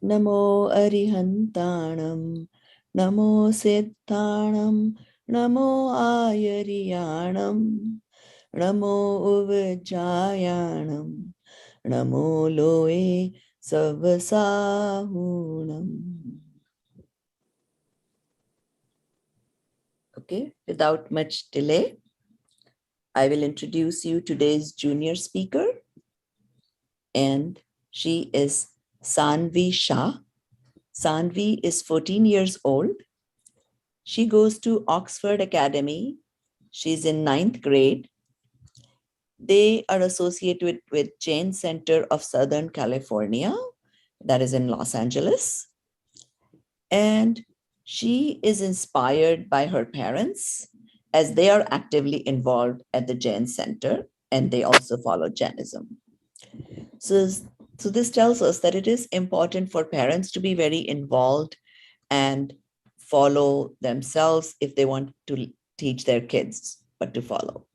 Namo Arihantanam, Namo Siddhanam, Namo Ayariyanam, Namo Uvajayanam, Namo Loe Savasahunam. Okay, without much delay, I will introduce you today's junior speaker, and she is Sanvi Shah. Sanvi is 14 years old. She goes to Oxford Academy. She's in 9th grade. They are associated with Jain Center of Southern California, that is in Los Angeles. And she is inspired by her parents as they are actively involved at the Jain Center and they also follow Jainism. So this tells us that it is important for parents to be very involved and follow themselves if they want to teach their kids what to follow.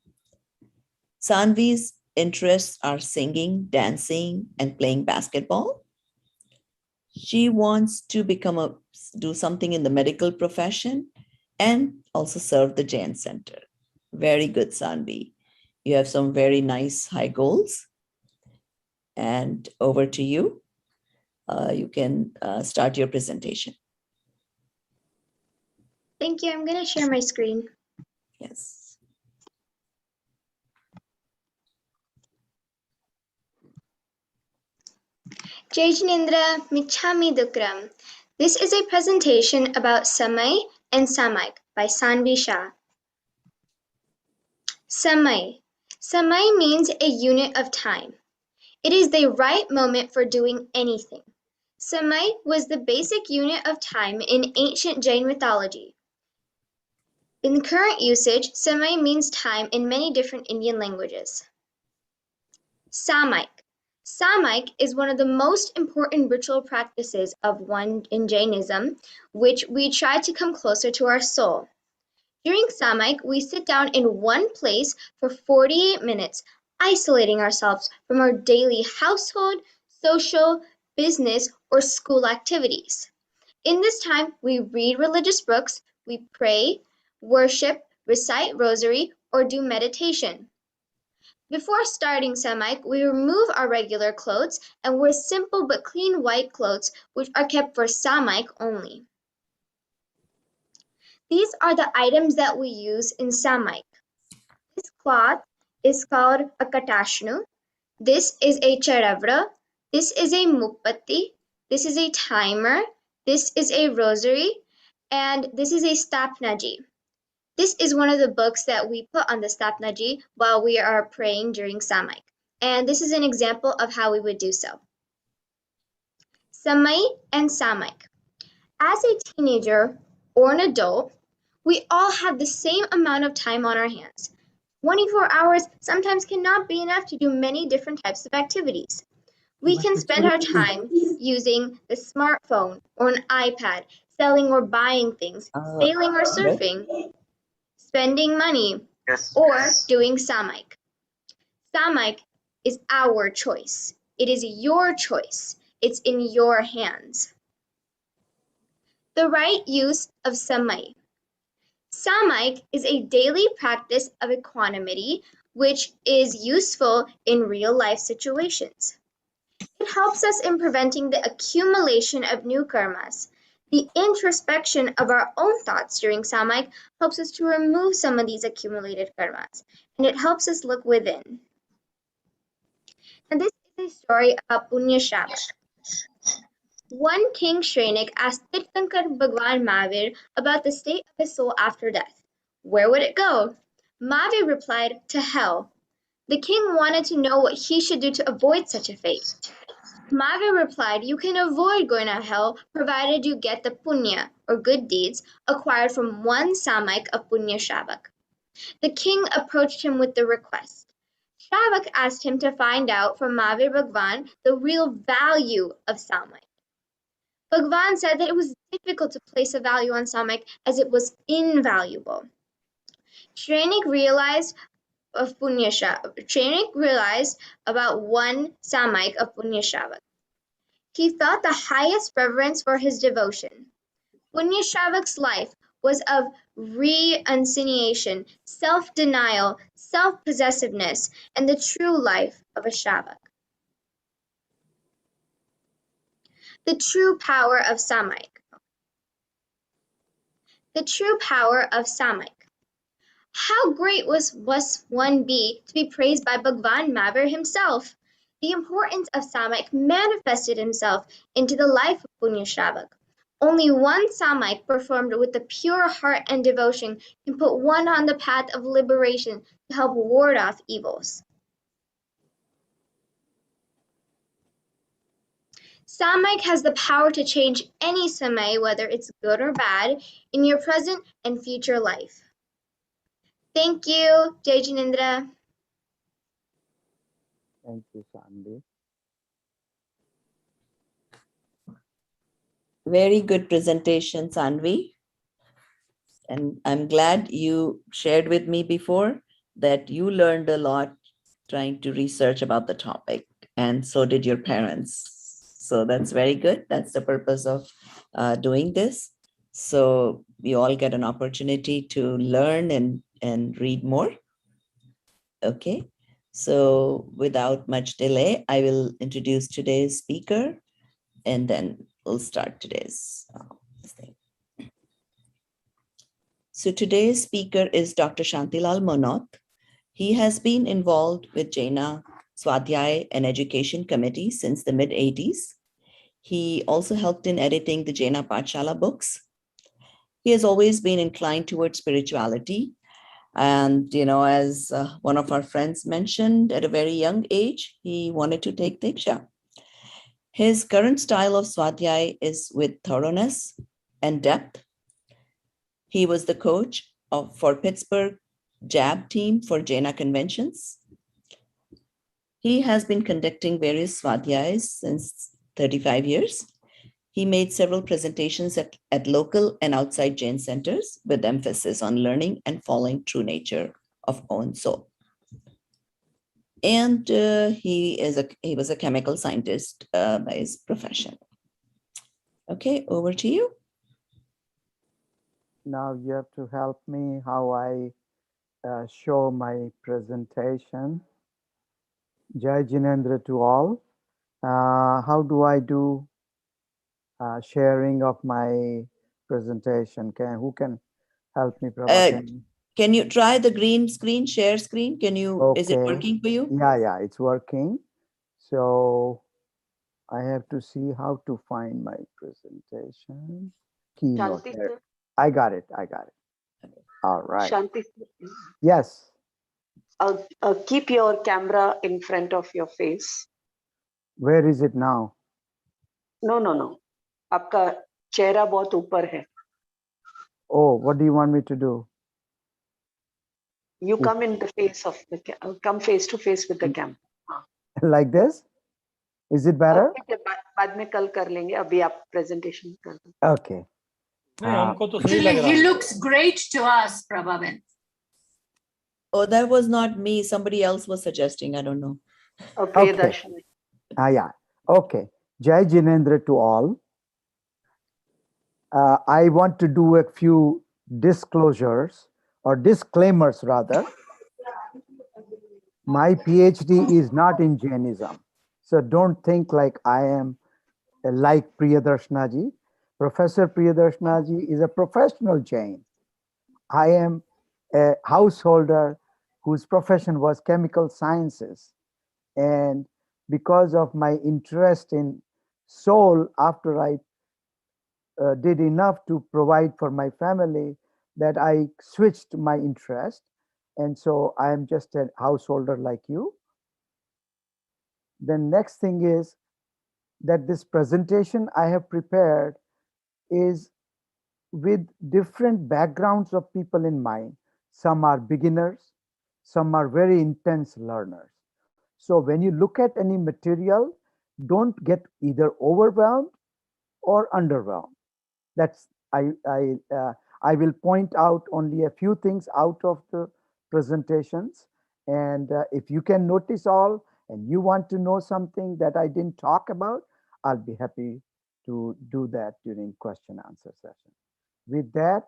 Sanvi's interests are singing, dancing, and playing basketball. She wants to do something in the medical profession and also serve the Jain Center. Very good, Sanvi. You have some very nice high goals. And over to you. You can start your presentation. Thank you. I'm going to share my screen. Yes. Jai Jinendra Michhami Dukram. This is a presentation about Samay and Samayik by Sanvi Shah. Samay. Samay means a unit of time. It is the right moment for doing anything. Samay was the basic unit of time in ancient Jain mythology. In current usage, Samay means time in many different Indian languages. Samayik. Samayik is one of the most important ritual practices of one in Jainism, which we try to come closer to our soul. During Samayik, we sit down in one place for 48 minutes, isolating ourselves from our daily household, social, business, or school activities. In this time, we read religious books, we pray, worship, recite rosary, or do meditation. Before starting Samayik, we remove our regular clothes and wear simple but clean white clothes which are kept for Samayik only. These are the items that we use in Samayik. This cloth is called a katashnu. This is a charavra. This is a mukpatti. This is a timer. This is a rosary. And this is a stapnaji. This is one of the books that we put on the stapnaji while we are praying during Samayik. And this is an example of how we would do so. Samay and Samayik. As a teenager or an adult, we all have the same amount of time on our hands. 24 hours sometimes cannot be enough to do many different types of activities. We can spend our time using the smartphone or an iPad, selling or buying things, sailing or surfing, spending money, or doing Samayik. Samayik is our choice. It is your choice. It's in your hands. The right use of Samay. Samayik is a daily practice of equanimity which is useful in real-life situations. It helps us in preventing the accumulation of new karmas. The introspection of our own thoughts during Samayik helps us to remove some of these accumulated karmas, and it helps us look within. And this is a story about Punya Shravak. One king Shrenik asked Tirthankar Bhagwan Mahavir about the state of his soul after death. Where would it go? Mahavir replied, to hell. The king wanted to know what he should do to avoid such a fate. Mahavir replied, you can avoid going to hell provided you get the punya, or good deeds, acquired from one Samayik of Punya Shravak. The king approached him with the request. Shravak asked him to find out from Mahavir Bhagwan the real value of Samayik. Bhagwan said that it was difficult to place a value on Samayik as it was invaluable. Shrenik realized about one Samayik of Punya Shravak. He felt the highest reverence for his devotion. Punya Shravak's life was of renunciation, self-denial, self-possessiveness, and the true life of a Shravak. The true power of Samayik. The true power of Samayik. How great must one be to be praised by Bhagwan Mahavir himself? The importance of Samayik manifested himself into the life of Punya Shravak. Only one Samayik performed with a pure heart and devotion can put one on the path of liberation to help ward off evils. Samayik has the power to change any Samay, whether it's good or bad, in your present and future life. Thank you, Jai Jinendra. Thank you, Sandy. Very good presentation, Sanvi. And I'm glad you shared with me before that you learned a lot trying to research about the topic, and so did your parents. So that's very good. That's the purpose of doing this. So you all get an opportunity to learn and read more. Okay. So without much delay, I will introduce today's speaker, and then we'll start today's thing. So today's speaker is Dr. Shantilal Mohnot. He has been involved with Jaina Swadhyay and Education Committee since the mid-80s. He also helped in editing the Jaina Pathshala books. He has always been inclined towards spirituality. And, as one of our friends mentioned, at a very young age, he wanted to take Diksha. His current style of Swadhyay is with thoroughness and depth. He was the coach for Pittsburgh JAB team for Jaina conventions. He has been conducting various Swadhyayas since 35 years. He made several presentations at local and outside Jain centers with emphasis on learning and following true nature of own soul. And he was a chemical scientist by his profession. Okay, over to you. Now you have to help me how I show my presentation. Jai Jinendra to all. How do I do sharing of my presentation? Who can help me, Pravachan? Can you try the green screen, share screen? Is it working for you? Yeah, it's working. So I have to see how to find my presentation. Keynote. I got it. All right. Shanti, Yes. keep your camera in front of your face. Where is it now? No. आपका चेहरा बहुत ऊपर है. Oh, what do you want me to do? You come in the face of the come face to face with the camera. Like this? Is it better? बाद में कल कर लेंगे. अभी आप presentation कर दो. Okay. He looks great to us, Prabhavan. Oh, that was not me. Somebody else was suggesting. I don't know. Okay. Yeah. Okay. Jai Jinendra to all. I want to do a few disclosures or disclaimers rather. My PhD is not in Jainism. So don't think like I am like Priyadarshanaji. Professor Priyadarshanaji is a professional Jain. I am a householder whose profession was chemical sciences. And because of my interest in soul, after I did enough to provide for my family, that I switched my interest. And so I am just a householder like you. The next thing is that this presentation I have prepared is with different backgrounds of people in mind. Some are beginners, some are very intense learners. So when you look at any material, don't get either overwhelmed or underwhelmed. That's I will point out only a few things out of the presentations, and if you can notice all and you want to know something that I didn't talk about, I'll be happy to do that during question answer session. With that,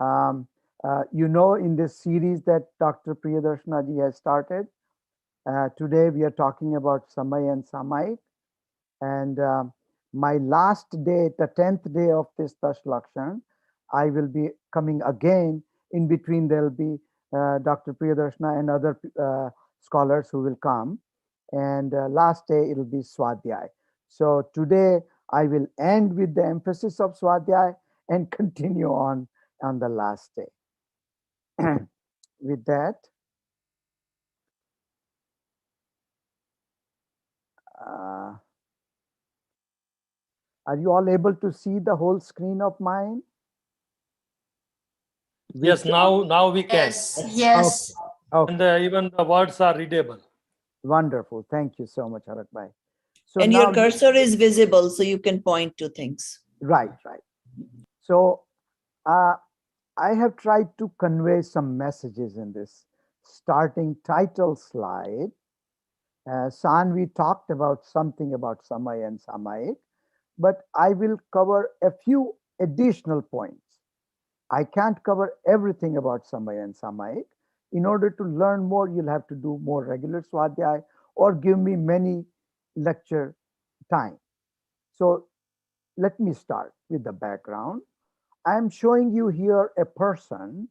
in this series that Dr. Priyadarshana ji has started, today we are talking about Samay and Samayik. And my last day, the 10th day of this Dash Lakshan, I will be coming again. In between, there'll be Dr. Priyadarshana and other scholars who will come. And last day, it'll be Swadhyay. So today, I will end with the emphasis of Swadhyay and continue on the last day. With that, are you all able to see the whole screen of mine? Yes, now we can. Yes. Okay. And even the words are readable. Wonderful. Thank you so much, Harak Bhai. So And now your cursor is visible, so you can point to things. Right. So I have tried to convey some messages in this starting title slide. Sanvi talked about something about Samay and Samayik, but I will cover a few additional points. I can't cover everything about Samay and Samayik. In order to learn more, you'll have to do more regular Swadhyay or give me many lecture time. So let me start with the background. I am showing you here a person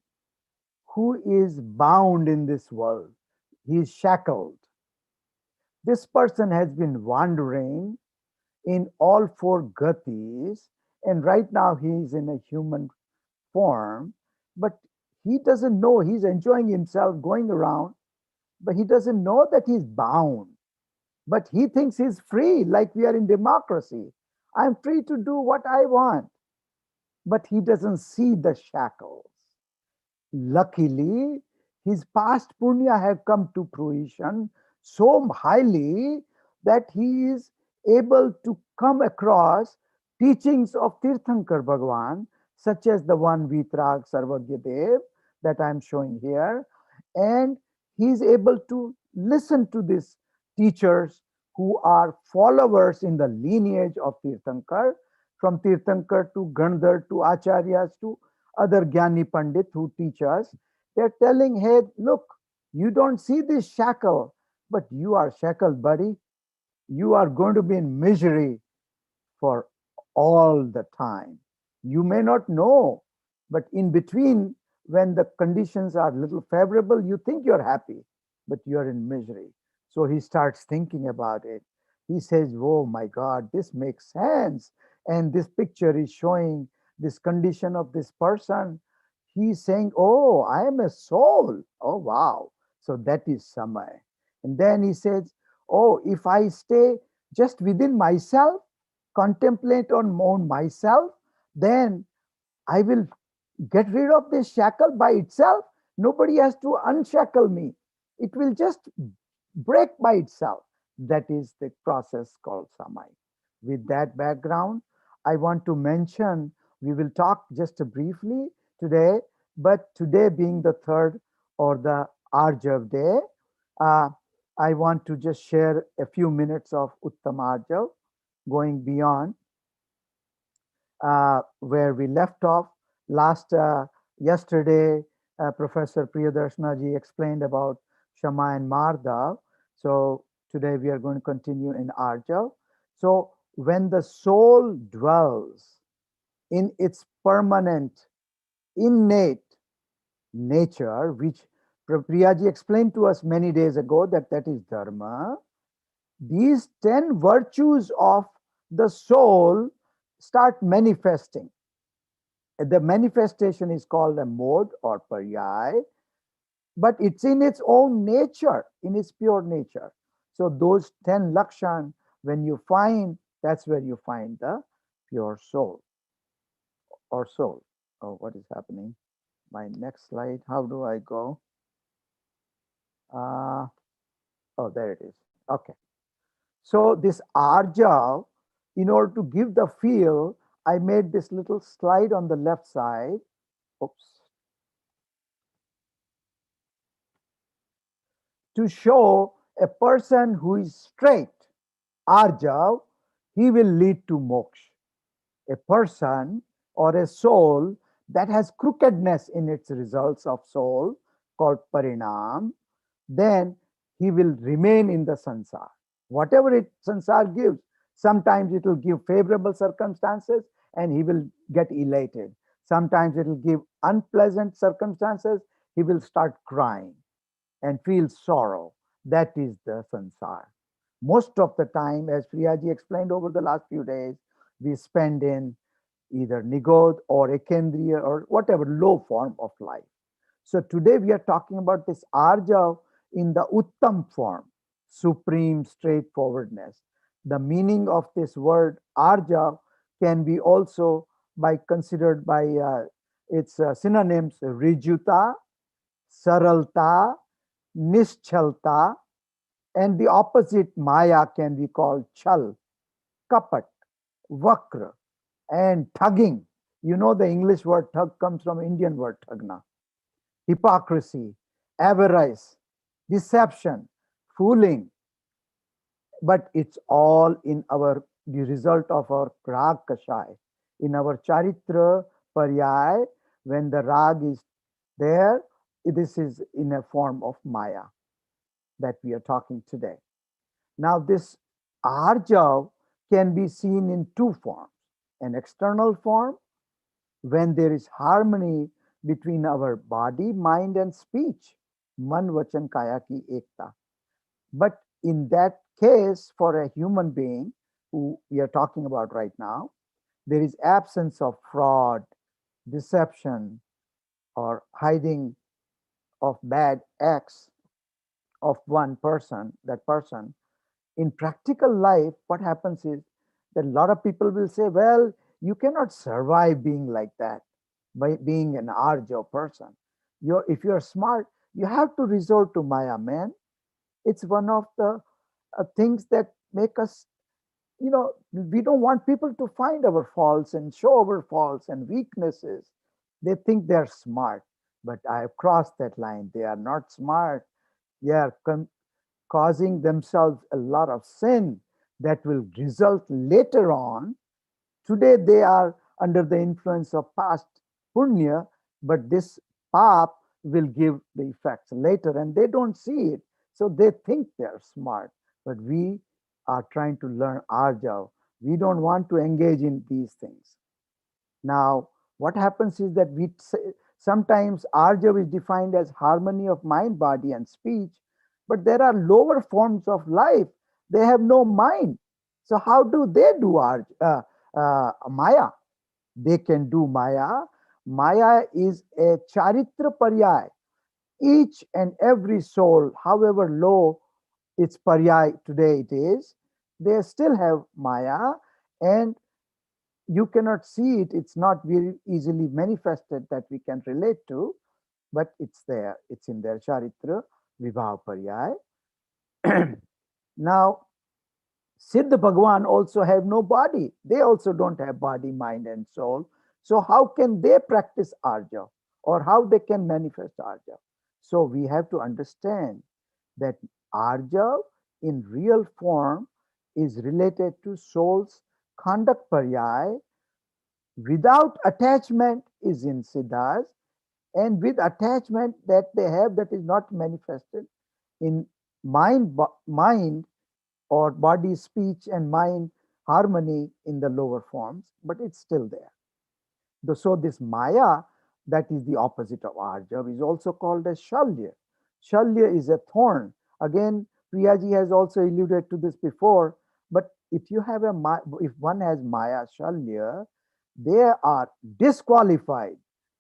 who is bound in this world. He is shackled. This person has been wandering in all four gatis, and right now he is in a human form, but he doesn't know. He's enjoying himself going around, but he doesn't know that he's bound. But he thinks he's free, like we are in democracy. I'm free to do what I want. But he doesn't see the shackles. Luckily, his past punya have come to fruition so highly that he is able to come across teachings of Tirthankar Bhagwan, such as the one Vitrag Sarvagya Dev that I'm showing here. And he is able to listen to these teachers who are followers in the lineage of Tirthankar, from Tirthankar to Gandhar to Acharyas to other Gyani Pandit who teach us. They're telling, hey, look, you don't see this shackle, but you are shackled, buddy. You are going to be in misery for all the time. You may not know, but in between, when the conditions are little favorable, you think you're happy, but you're in misery. So he starts thinking about it. He says, oh my God, this makes sense. And this picture is showing this condition of this person. He's saying, oh, I am a soul. Oh, wow. So that is Samay. And then he says, oh, if I stay just within myself, contemplate on myself, then I will get rid of this shackle by itself. Nobody has to unshackle me. It will just break by itself. That is the process called Samay. With that background, I want to mention, we will talk just briefly today, but today being the third or the Arjav day, I want to just share a few minutes of Uttam Arjav, going beyond where we left off yesterday. Professor Priyadarshana ji explained about Shama and Mardav. So today we are going to continue in Arjav. So when the soul dwells in its permanent, innate nature, which Priyaji explained to us many days ago, that is Dharma, these 10 virtues of the soul start manifesting. The manifestation is called a mode or paryay, but it's in its own nature, in its pure nature. So those 10 lakshan, when you find, that's where you find the pure soul or soul. Oh, what is happening? My next slide, how do I go? Oh, there it is. Okay. So this Arjav, in order to give the feel, I made this little slide on the left side. Oops. To show a person who is straight, Arjav, he will lead to moksha. A person or a soul that has crookedness in its results of soul, called parinam, then he will remain in the sansar. Whatever it sansar gives, sometimes it will give favorable circumstances and he will get elated. Sometimes it will give unpleasant circumstances, he will start crying and feel sorrow. That is the sansar. Most of the time, as Priyaji explained over the last few days, we spend in either Nigod or Ekendriya or whatever low form of life. So today we are talking about this Arjav in the Uttam form, supreme straightforwardness. The meaning of this word Arjav can be also by considered by its synonyms Rijuta, Saralta, Nischalta, and the opposite Maya can be called Chal, Kapat, Vakra, and tugging. You know, the English word tug comes from Indian word thagna. Hypocrisy, avarice, deception, fooling, but it's all in our the result of our rag kashai, in our charitra paryay. When the rag is there, this is in a form of maya that we are talking today. Now, this arjav can be seen in two forms: an external form, when there is harmony between our body, mind, and speech, man, vachan, kaya ki ekta. But in that case, for a human being who we are talking about right now, there is absence of fraud, deception, or hiding of bad acts of one person, that person. In practical life, what happens is that a lot of people will say, well, you cannot survive being like that by being an arjo person. If you're smart, you have to resort to maya, man. It's one of the things that make us, we don't want people to find our faults and show our faults and weaknesses. They think they're smart, but I have crossed that line. They are not smart. They are causing themselves a lot of sin that will result later on. Today they are under the influence of past punya, but this pap will give the effects later and they don't see it. So they think they're smart, but we are trying to learn arjav. We don't want to engage in these things. Now, what happens is that we say, sometimes arjav is defined as harmony of mind, body, and speech, but there are lower forms of life. They have no mind. So how do they do maya? They can do maya. Maya is a charitra paryay. Each and every soul, however low its paryay today it is, they still have maya, and you cannot see it. It's not very easily manifested that we can relate to, but it's there. It's in their charitra vibhav paryay. Now, Siddha Bhagwan also have no body. They also don't have body, mind, and soul. So how can they practice arja, or how they can manifest arja? So we have to understand that arja in real form is related to soul's conduct paryay. Without attachment is in siddhas, and with attachment that they have that is not manifested in mind or body, speech, and mind harmony in the lower forms, but it's still there. So this maya, that is the opposite of arjav, is also called as shalya. Shalya is a thorn. Again, Priyaji has also alluded to this before, but if you have if one has maya shalya, they are disqualified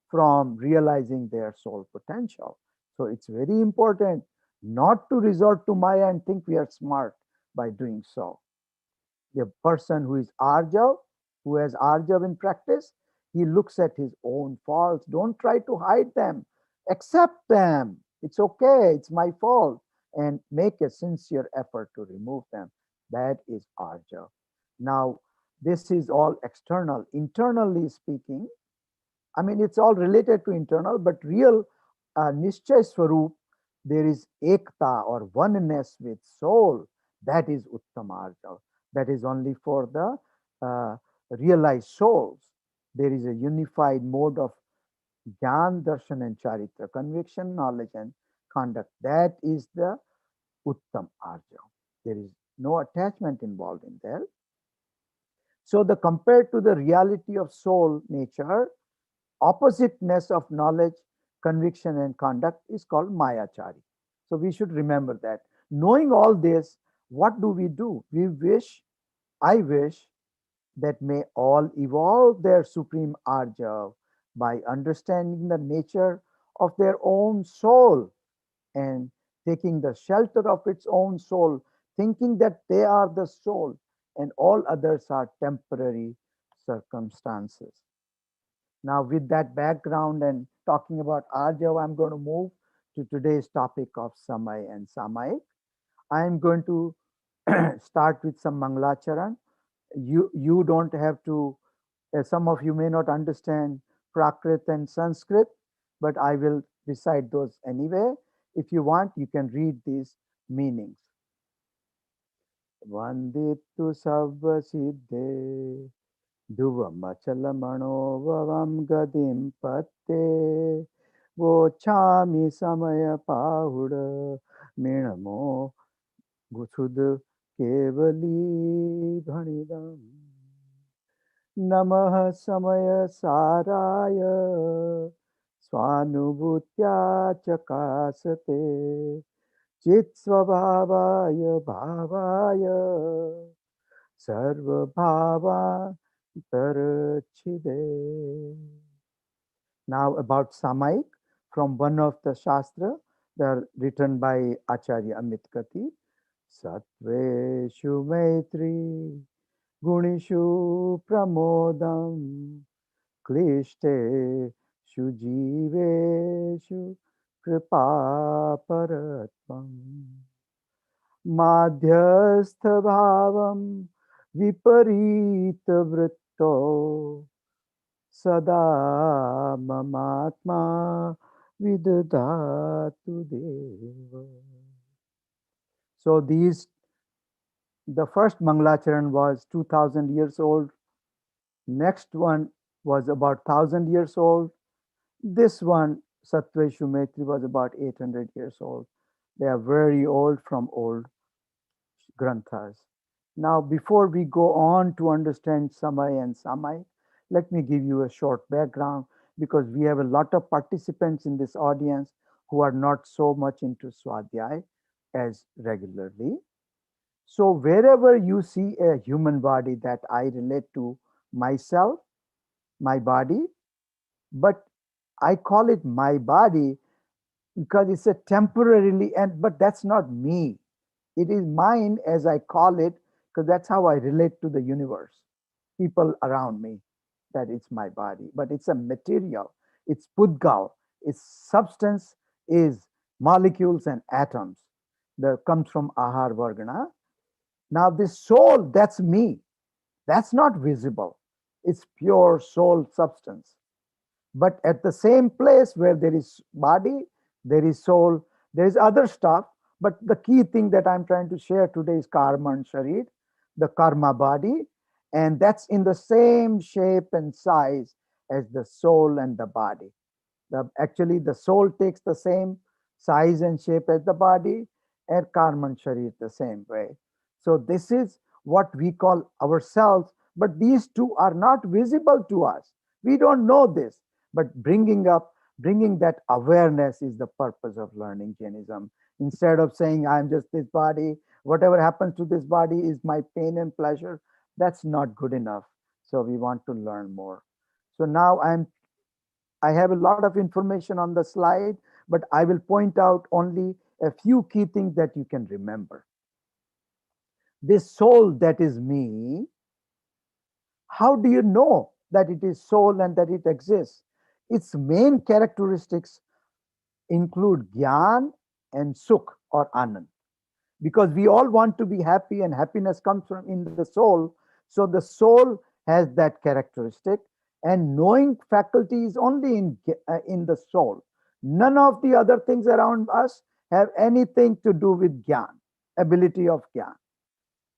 from realizing their soul potential. So it's very important not to resort to maya and think we are smart by doing so. The person who is arjav, who has arjav in practice, he looks at his own faults. Don't try to hide them. Accept them. It's okay. It's my fault. And make a sincere effort to remove them. That is arjav. Now, this is all external. Internally speaking, I mean, it's all related to internal, but real Nishchay Swarup, there is ekta or oneness with soul. That is Uttam Arjav. that is only for the realized souls. There is a unified mode of Gyan, Darshan, and Charitra, conviction, knowledge, and conduct. That is the Uttam Arja. There is no attachment involved in there. So, the compared to the reality of soul nature, oppositeness of knowledge, conviction, and conduct is called Mayachari. So, we should remember that. Knowing all this, what do? We wish, I wish, that may all evolve their supreme arjav by understanding the nature of their own soul and taking the shelter of its own soul, thinking that they are the soul and all others are temporary circumstances. Now, with that background and talking about arjav, I'm going to move to today's topic of Samay and Samayik. I am going to start with some Manglacharan. You don't have to, some of you may not understand Prakrit and Sanskrit, but I will recite those anyway. If you want, you can read these meanings. Vanditu sabba siddhe duvam achalamano vavam gadim patte vochami samaya pahuda minamo gusud kevali bhanidam. Namah samaya saraya swanubhutya chakasate chit svabhavaya bhavaya sarva bhava tarachide. Now about Samayik from one of the Shastra, they are written by Acharya Amit Kati. Satveshu Maitri Gunishu Pramodam Klishte Shujiveshu Kripaparatvam Madhyastha Bhavam Viparita Vritto Sada Mamatma Vidadatu Deva. So the first Manglacharan was 2000 years old. Next one was about 1000 years old. This one, Satveshu Maitri, was about 800 years old. They are very old from old granthas. Now, before we go on to understand Samay and Samay, let me give you a short background because we have a lot of participants in this audience who are not so much into Swadhyay as regularly. So wherever you see a human body that I relate to myself, my body, but I call it my body because it's a temporarily, but that's not me. It is mine as I call it because that's how I relate to the universe, people around me, that it's my body. But it's a material, it's pudgal, its substance is molecules and atoms that comes from ahar vargana. Now this soul, that's me. That's not visible. It's pure soul substance. But at the same place where there is body, there is soul, there is other stuff. But the key thing that I'm trying to share today is karma and sharir, the karma body. And that's in the same shape and size as the soul and the body. Actually, the soul takes the same size and shape as the body, and karma and sharir the same way. So this is what we call ourselves, but these two are not visible to us. We don't know this, but bringing that awareness is the purpose of learning Jainism. Instead of saying, I'm just this body, whatever happens to this body is my pain and pleasure, that's not good enough. So we want to learn more. So now I have a lot of information on the slide, but I will point out only a few key things that you can remember. This soul that is me, how do you know that it is soul and that it exists? Its main characteristics include Gyan and Sukh or Anand. Because we all want to be happy and happiness comes from in the soul. So the soul has that characteristic, and knowing faculty is only in the soul. None of the other things around us have anything to do with Gyan, ability of Gyan.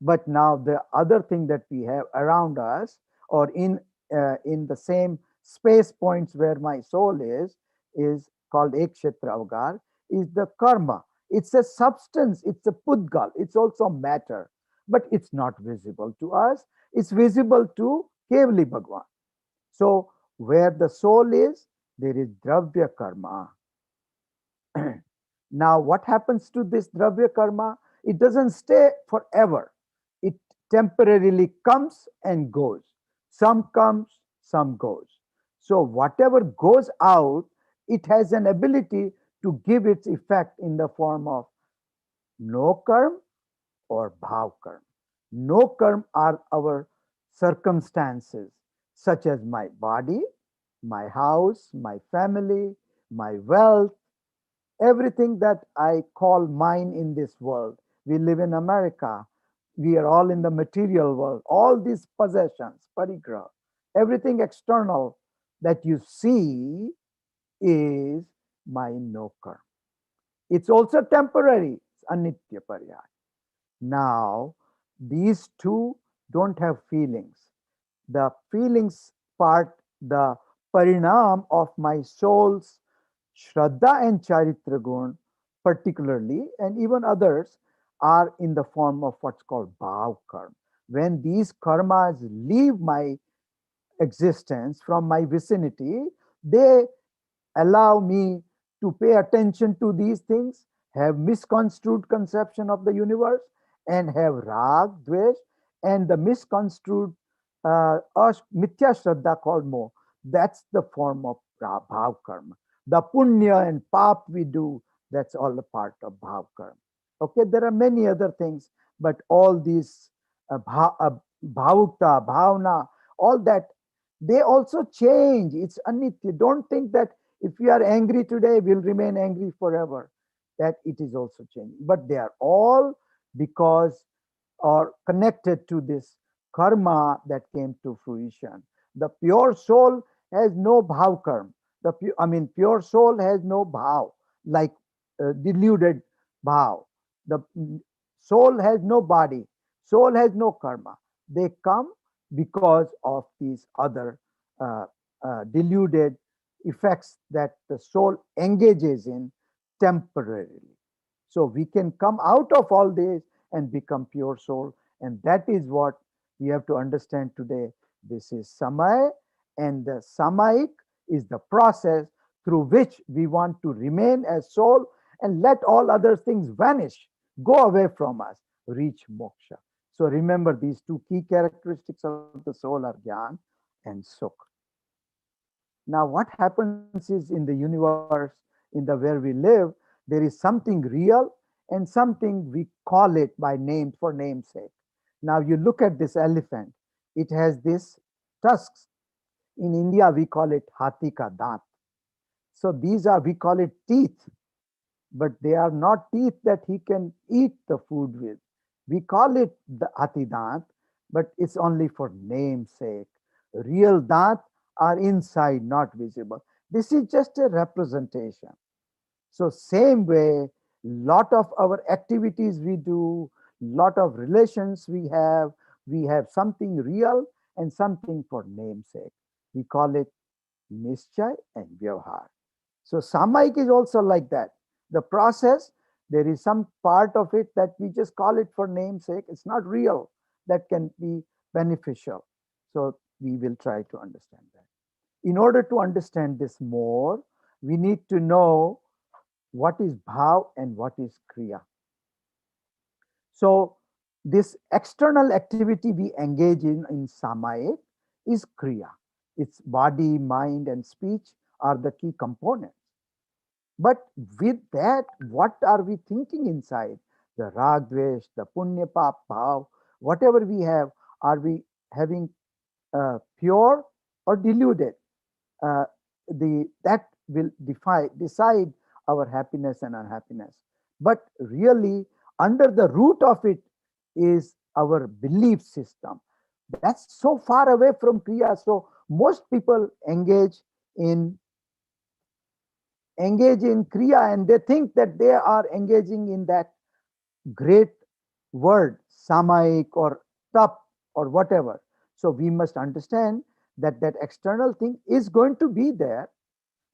But now the other thing that we have around us, or in the same space points where my soul is called Ekshetra Avgar, is the karma. It's a substance, it's a pudgal, it's also matter, but it's not visible to us. It's visible to Kevali Bhagwan. So where the soul is, there is Dravya karma. Now, what happens to this Dravya karma? It doesn't stay forever. It temporarily comes and goes. Some comes, some goes. So whatever goes out, it has an ability to give its effect in the form of no karma or bhav karma. No karma are our circumstances, such as my body, my house, my family, my wealth, everything that I call mine in this world. We live in America. We are all in the material world. All these possessions, parigraha, everything external that you see is my no karma. It's also temporary. It's anitya paryaya. Now, these two don't have feelings. The feelings part, the parinam of my soul's Shraddha and Charitra Gun, particularly, and even others, are in the form of what's called Bhav Karma. When these karmas leave my existence from my vicinity, they allow me to pay attention to these things, have misconstrued conception of the universe, and have rag, dvesh, and the misconstrued mithya shraddha called moh. That's the form of bhav karma. The punya and pap we do, that's all a part of bhav karma. Okay, there are many other things, but all these bhavukta, bhavna, all that, they also change. It's anitya. Don't think that if we are angry today, we'll remain angry forever. That it is also changing. But they are all because or connected to this karma that came to fruition. The pure soul has no bhav karma. Pure soul has no bhav, like deluded bhav. The soul has no body. Soul has no karma. They come because of these other deluded effects that the soul engages in temporarily. So we can come out of all this and become pure soul. And that is what we have to understand today. This is Samay, and the Samayik is the process through which we want to remain as soul and let all other things vanish, go away from us, reach moksha. So remember, these two key characteristics of the soul are Gyan and Sukh. Now, what happens is in the universe, in the where we live, there is something real and something we call it by name for namesake. Now, you look at this elephant, it has this tusks. In India, we call it Hathi ka daant. So these are, we call it teeth, but they are not teeth that he can eat the food with. We call it the Hathi daant, but it's only for namesake. Real daant are inside, not visible. This is just a representation. So same way, lot of our activities we do, lot of relations we have something real and something for namesake. We call it nischay and vyavhar. So Samayik is also like that. The process, there is some part of it that we just call it for namesake. It's not real. That can be beneficial. So we will try to understand that. In order to understand this more, we need to know what is bhav and what is kriya. So this external activity we engage in Samayik is kriya. Its body, mind, and speech are the key components. But with that, what are we thinking inside? The rag, dvesh, the punya, pap, bhav, whatever we have, are we having pure or deluded? That will decide our happiness and unhappiness. But really, under the root of it is our belief system. That's so far away from kriya. So most people in engage in kriya, and they think that they are engaging in that great word Samayik or tap or whatever. So we must understand that that external thing is going to be there,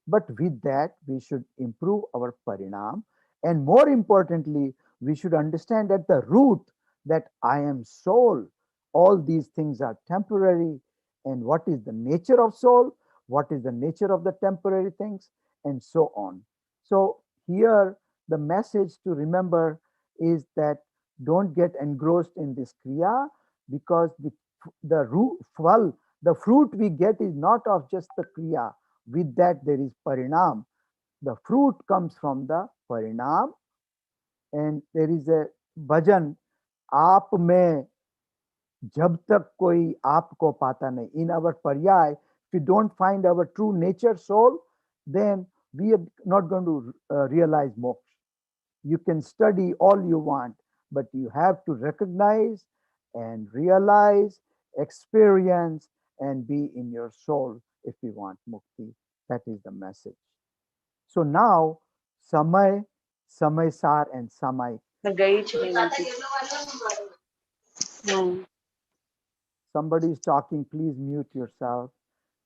but with that we should improve our parinam, and more importantly we should understand at the root that I am soul. All these things are temporary, and what is the nature of soul, what is the nature of the temporary things, and so on. So here the message to remember is that don't get engrossed in this kriya, because the root, well, the fruit we get is not of just the kriya. With that there is parinam. The fruit comes from the parinam. And there is a bhajan, आप में जब तक कोई आपको पाता नहीं. In our paryay, if we don't find our true nature soul, then we are not going to realize moksha. You can study all you want, but you have to recognize and realize, experience, and be in your soul if we want mukti. That is the message. So now, Samay, Samay Sar, and Samay. Somebody is talking, please mute yourself.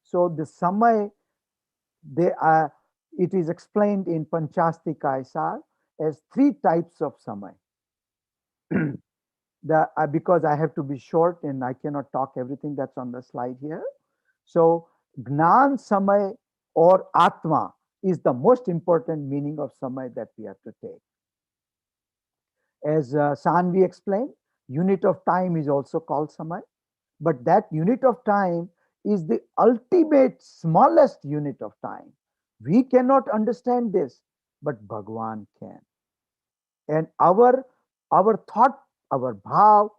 So the Samay, they are, it is explained in Panchastika Sar as 3 types of Samay. Because I have to be short and I cannot talk everything that's on the slide here. So Gnan Samay or Atma is the most important meaning of Samay that we have to take. As Sanvi explained, unit of time is also called Samay, but that unit of time is the ultimate smallest unit of time. We cannot understand this, but Bhagwan can. And our thought, our bhav,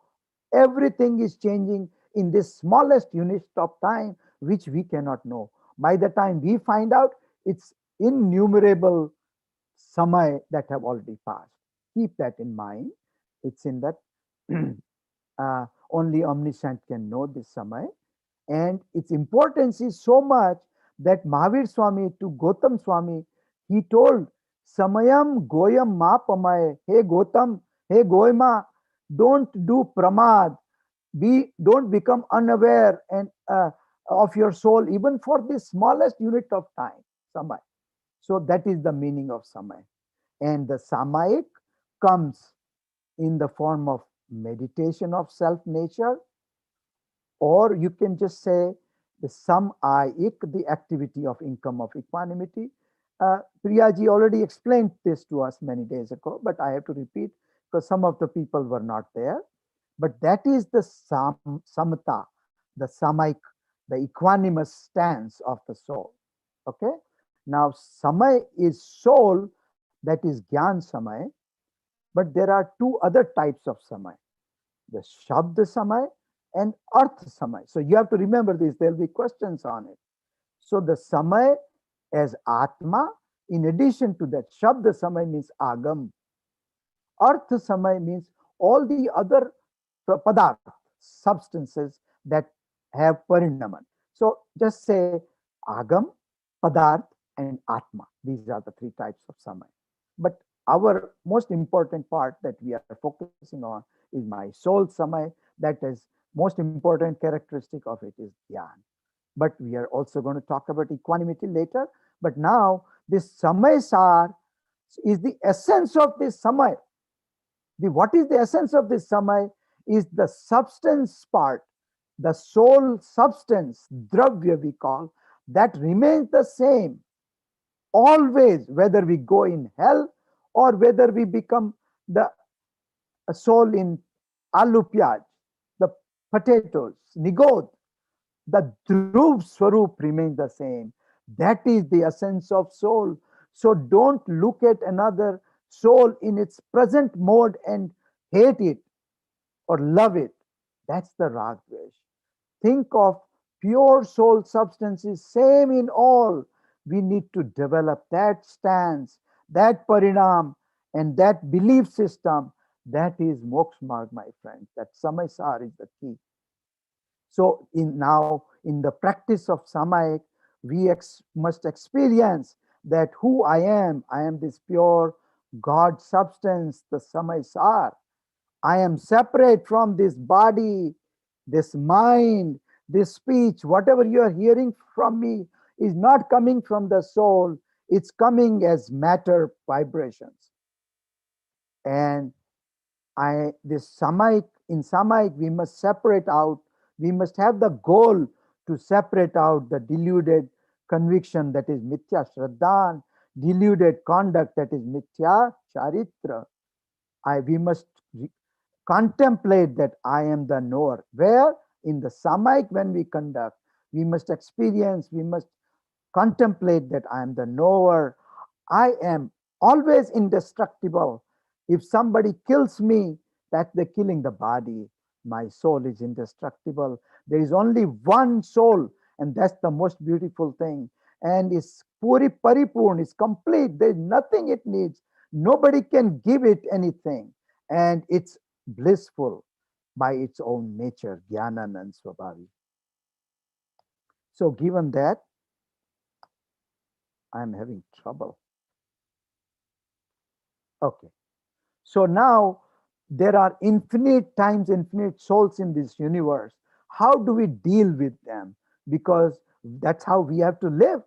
everything is changing in this smallest unit of time, which we cannot know. By the time we find out, it's innumerable samay that have already passed. Keep that in mind. It's in that only omniscient can know this samay. And its importance is so much that Mahavir Swami to Gautam Swami, he told, Samayam Goyam Ma Pamaye, hey Gautam, hey Goyma, don't do pramad, don't become unaware and of your soul, even for the smallest unit of time, Samay. So that is the meaning of Samay. And the Samayik comes in the form of meditation of self nature, or you can just say the Samayik, the activity of income of equanimity. Priyaji already explained this to us many days ago, but I have to repeat because some of the people were not there. But that is the samata, the Samayik, the equanimous stance of the soul. Okay. Now, Samay is soul, that is Gyan Samay, but there are 2 other types of Samay, the Shabd Samay and Arth Samay. So you have to remember this, there will be questions on it. So the Samay as Atma, in addition to that, Shabd Samay means Agam. Arth Samay means all the other padarth, substances that have parinaman. So just say Agam, Padarth, and Atma. These are the 3 types of Samay. But our most important part that we are focusing on is my soul Samay. That is most important characteristic of it is Dhyan. But we are also going to talk about equanimity later. But now this Samay Sar is the essence of this Samay. What is the essence of this Samay is the substance part, the soul substance, dravya we call, that remains the same always, whether we go in hell or whether we become the soul in aloo pyaj, the potatoes, nigod, the dhruv swarup remains the same. That is the essence of soul. So don't look at another soul in its present mode and hate it or love it. That's the rag dvesh. Think of pure soul substance is same in all. We need to develop that stance, that parinam, and that belief system. That is moksha marg, my friend. That samaysar is the key. So now in the practice of Samayik, we must experience that who I am this pure God substance, the Samaysar. I am separate from this body, this mind, this speech. Whatever you are hearing from me is not coming from the soul, it's coming as matter vibrations. And this Samayik, in Samayik, we must separate out, we must have the goal to separate out the deluded conviction that is mithya shraddhan, deluded conduct that is mithya charitra. We must contemplate that I am the knower. Where? In the Samayik, when we conduct, we must experience, we must contemplate that I am the knower. I am always indestructible. If somebody kills me, that they're killing the body. My soul is indestructible. There is only one soul, and that's the most beautiful thing. And it's puri paripurn, it's complete. There's nothing it needs. Nobody can give it anything. And it's blissful by its own nature, Jnananand Swabhavi. So given that, I'm having trouble. Okay. So now there are infinite times, infinite souls in this universe. How do we deal with them? Because that's how we have to live.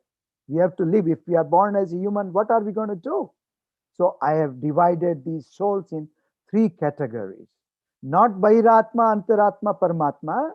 We have to live. If we are born as a human, what are we going to do? So I have divided these souls in three categories. Not Bairatma, Antaratma, Paramatma,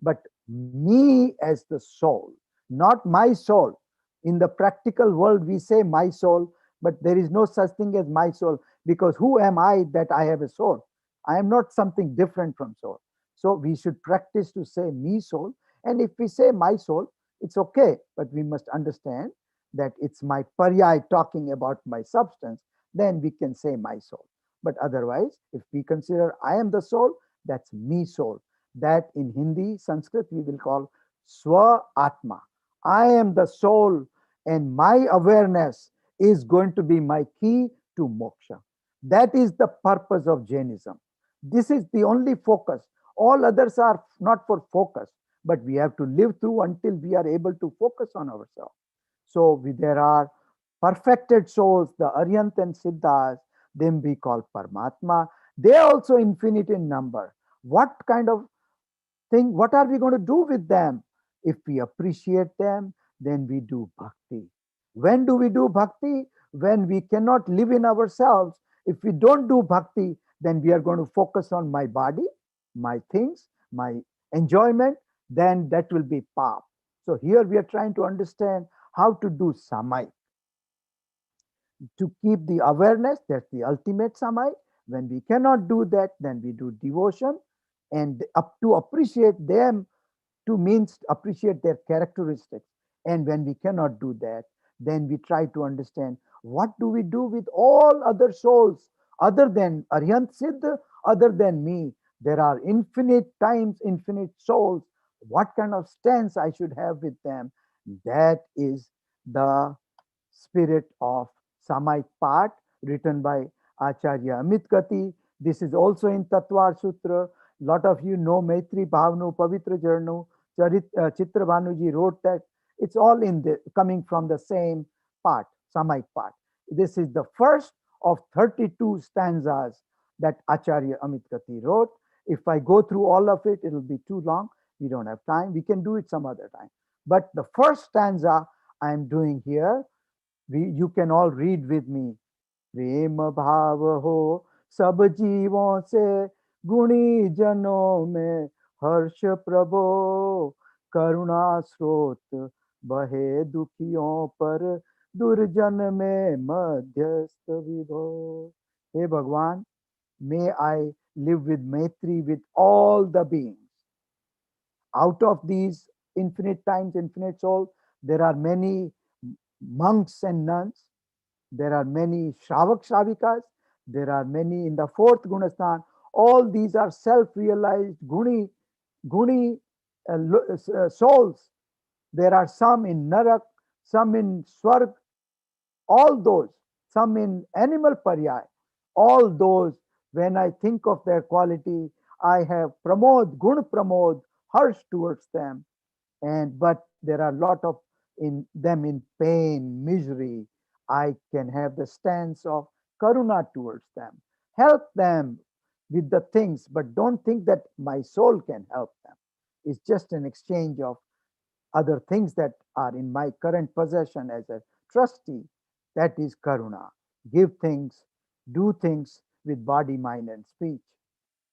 but me as the soul, not my soul. In the practical world, we say my soul, but there is no such thing as my soul, because who am I that I have a soul? I am not something different from soul. So we should practice to say me soul. And if we say my soul, it's okay, but we must understand that it's my paryay talking about my substance, then we can say my soul. But otherwise, if we consider I am the soul, that's me soul. That in Hindi, Sanskrit, we will call Swa Atma. I am the soul, and my awareness is going to be my key to moksha. That is the purpose of Jainism. This is the only focus. All others are not for focus, but we have to live through until we are able to focus on ourselves. So there are perfected souls, the Aryant and Siddhas, them we call Paramatma. They are also infinite in number. What kind of thing, what are we going to do with them? If we appreciate them, then we do bhakti. When do we do bhakti? When we cannot live in ourselves. If we don't do bhakti, then we are going to focus on my body, my things, my enjoyment, then that will be pap. So here we are trying to understand how to do samay. To keep the awareness, that's the ultimate samay. When we cannot do that, then we do devotion, and up to appreciate them, to means appreciate their characteristics. And when we cannot do that, then we try to understand what do we do with all other souls other than Aryant Siddha, other than me. There are infinite times, infinite souls. What kind of stance I should have with them? That is the spirit of Samayik part written by Acharya Amit Gati. This is also in Tatvar Sutra. Lot of you know Maitri Bhavnu, Pavitra Jarnu, Chitra Bhanuji wrote that. It's all in the coming from the same part, Samayik part. This is the first of 32 stanzas that Acharya Amit Gati wrote. If I go through all of it, it'll be too long. We don't have time. We can do it some other time. But the first stanza I'm doing here, you can all read with me. प्रेम भाव हो सब जीवों से गुणी जनों में हर्ष प्रभो करुणा स्रोत बहे दुखियों पर दुर्जन में मध्यस्थ विभो. हे भगवान, may I live with Maitri with all the beings. Out of these infinite times, infinite souls, there are many monks and nuns. There are many Shravak Shravikas. There are many in the fourth Gunasthan. All these are self-realized Guni souls. There are some in Narak, some in Swarg, all those, some in animal paryay. All those, when I think of their quality, I have pramod, gun pramod, harsh towards them. But there are a lot of in them in pain, misery. I can have the stance of karuna towards them. Help them. with the things, but don't think that my soul can help them. It's just an exchange of other things that are in my current possession as a trustee. That is karuna. Give things, do things with body, mind, and speech.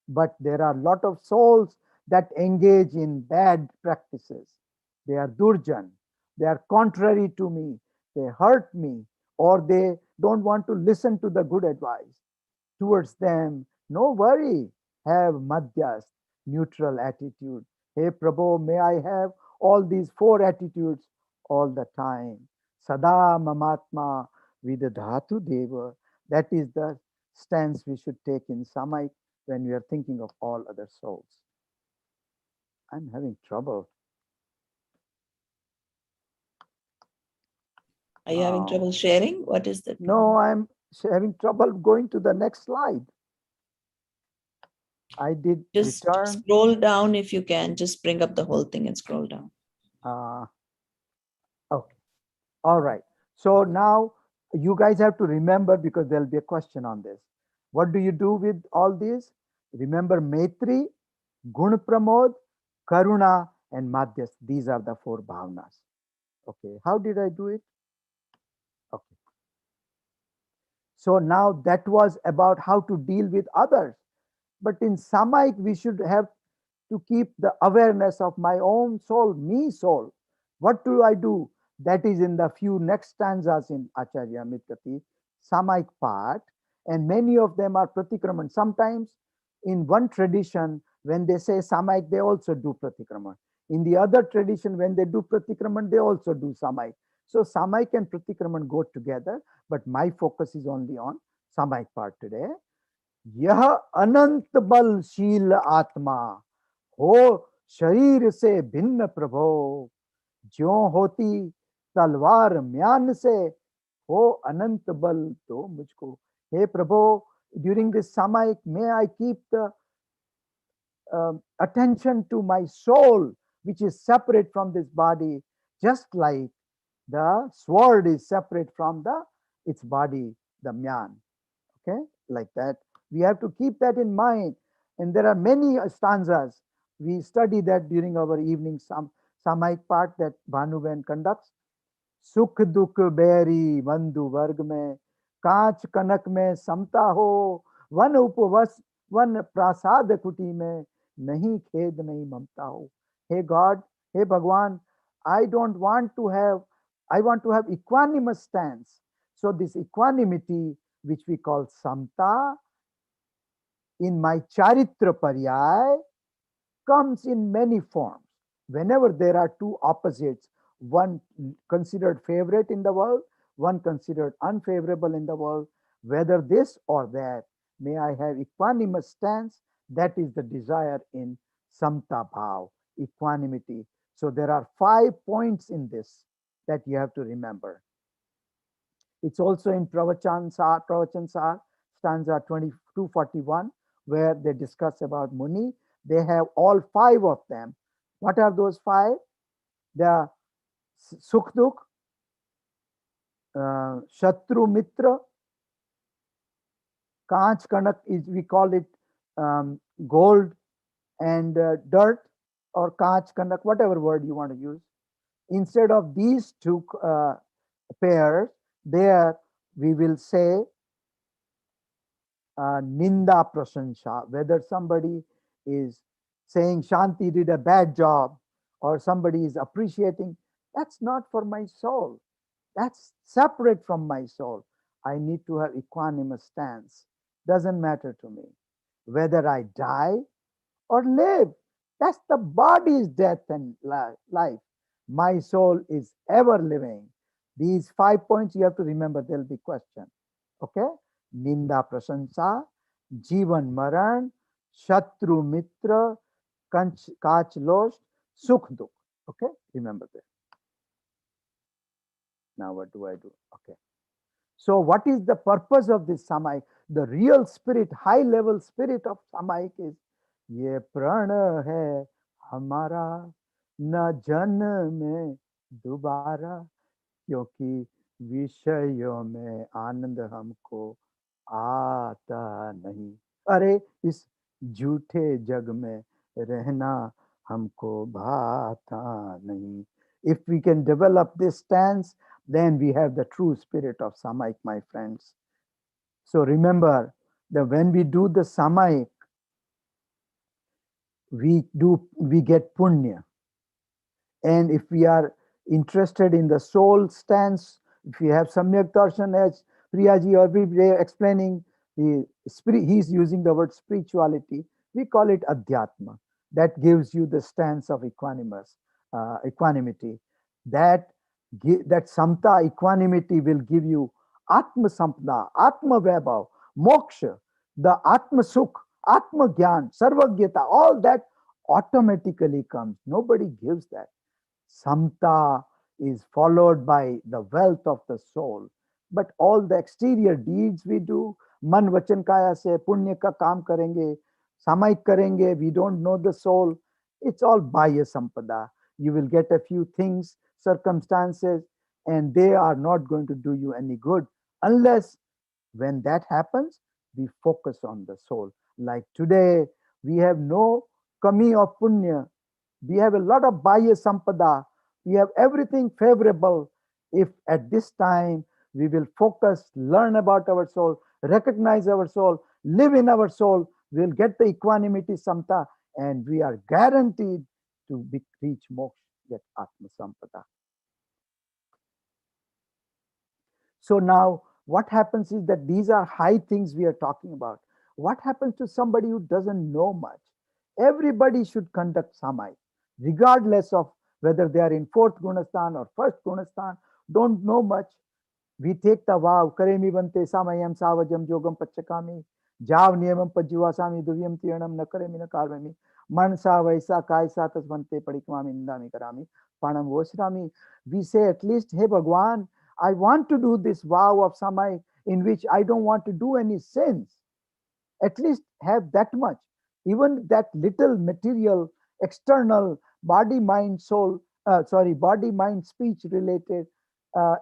But there are a lot of souls that engage in bad practices. They are durjan. They are contrary to me. They hurt me, or they don't want to listen to the good advice towards them. No worry. Have madhyas, neutral attitude. Hey Prabhu, may I have all these four attitudes all the time. Sada mamatma vidadhatu deva. That is the stance we should take in Samayik when we are thinking of all other souls. I'm having trouble. Are you having trouble sharing? What is that? No, I'm having trouble going to the next slide. I did Just return. scroll down if you can. Just bring up the whole thing and scroll down. Okay. All right. So now you guys have to remember, because there'll be a question on this. What do you do with all these? Remember Maitri, Gun Pramod, Karuna, and Madhyas. These are the four bhavnas. Okay. How did I do it? Okay. So now that was about how to deal with others. But in Samayik, we should have to keep the awareness of my own soul, me soul. What do I do? That is in the few next stanzas in Acharya Mitkati, Samayik part, and many of them are pratikraman. Sometimes in one tradition, when they say Samayik, they also do pratikraman. In the other tradition, when they do pratikraman, they also do Samayik. So Samayik and pratikraman go together, but my focus is only on Samayik part today. यह अनंत बलशील आत्मा हो शरीर से भिन्न प्रभो, ज्यों होती तलवार म्यान से हो अनंत बल दो मुझको. हे प्रभो, during this Samayik, may I keep the attention to my soul, which is separate from this body, just like the sword is separate from its body, the myan. Okay, like that. We have to keep that in mind. And there are many stanzas. We study that during our evening Samayik part that Bhanuben conducts. Sukh dukh beri bandhu varg mein, कांच कनक में समता हो, one उपवस one प्रासाद कुटी में, नहीं खेद नहीं ममता हो. Hey God, hey Bhagwan, I don't want to have, I want to have equanimous stance. So this equanimity, which we call samta, in my charitra paryay, comes in many forms. Whenever there are two opposites, one considered favorite in the world, one considered unfavorable in the world, whether this or that, may I have equanimous stance. That is the desire in samta bhav, equanimity. So there are 5 points in this that you have to remember. It's also in Pravachan Sar, stanza 2241, where they discuss about Muni. They have all 5 of them. What are those 5? The Sukh Dukh, Shatru Mitra, Kanch Kanak is, we call it gold and dirt, or Kanch Kanak, whatever word you want to use. Instead of these two pairs, there we will say Ninda Prasansha, whether somebody is saying Shanti did a bad job or somebody is appreciating, that's not for my soul. That's separate from my soul. I need to have equanimous stance. Doesn't matter to me whether I die or live. That's the body's death and life. My soul is ever living. These 5 points you have to remember. There'll be question. Okay? Ninda prasansa, Jivan maran, Shatru mitra, Kach lost, Sukh dukh. Okay? Remember that. Now what do I do? Okay. So what is the purpose of this Samayik? The real spirit, high level spirit of Samayik is ये प्राण है हमारा न जन्म दोबारा, क्योंकि विषयों में आनंद हमको आता नहीं. अरे इस झूठे जग में रहना हमको भाता nahi. If we can develop this stance, then we have the true spirit of Samayik, my friends. So remember that when we do the Samayik, we get punya. And if we are interested in the soul stance, if we have Samyak Darshan, as Priyaji or we were explaining, he's using the word spirituality, we call it Adhyatma. That gives you the stance of equanimity. That, that Samta equanimity will give you Atma Sampada, Atma Vaibhav, Moksha, the Atma Sukh, Atma Gyan, Sarvagyata, all that automatically comes. Nobody gives that. Samta is followed by the wealth of the soul. But all the exterior deeds we do, man vachan kaya se punya ka kaam karenge, samayik karenge, we don't know the soul. It's all bhaya sampada. You will get a few things, circumstances, and they are not going to do you any good unless when that happens, we focus on the soul. Like today, we have no kami of punya. We have a lot of Bhaya Sampada. We have everything favorable. If at this time we will focus, learn about our soul, recognize our soul, live in our soul, we'll get the equanimity Samta, and we are guaranteed to reach moksha, get Atma Sampada. So now what happens is that these are high things we are talking about. What happens to somebody who doesn't know much? Everybody should conduct Samay, regardless of whether they are in fourth Gunastan or first Gunastan, don't know much. We take the vow, Karemi Bante Samayam Savajam Jogam Pachakami, Jav Niyamam Pajivasami Duvyam Tiranam Nakaremi Nakarvami, Mansa Vaisa Kaisa Tasvante Padikmami Nindami Karami, Panam Vosrami. We say at least, hey Bhagwan, I want to do this vow of Samay in which I don't want to do any sins. At least have that much. Even that little material, external, body, mind, soul, body, mind, speech related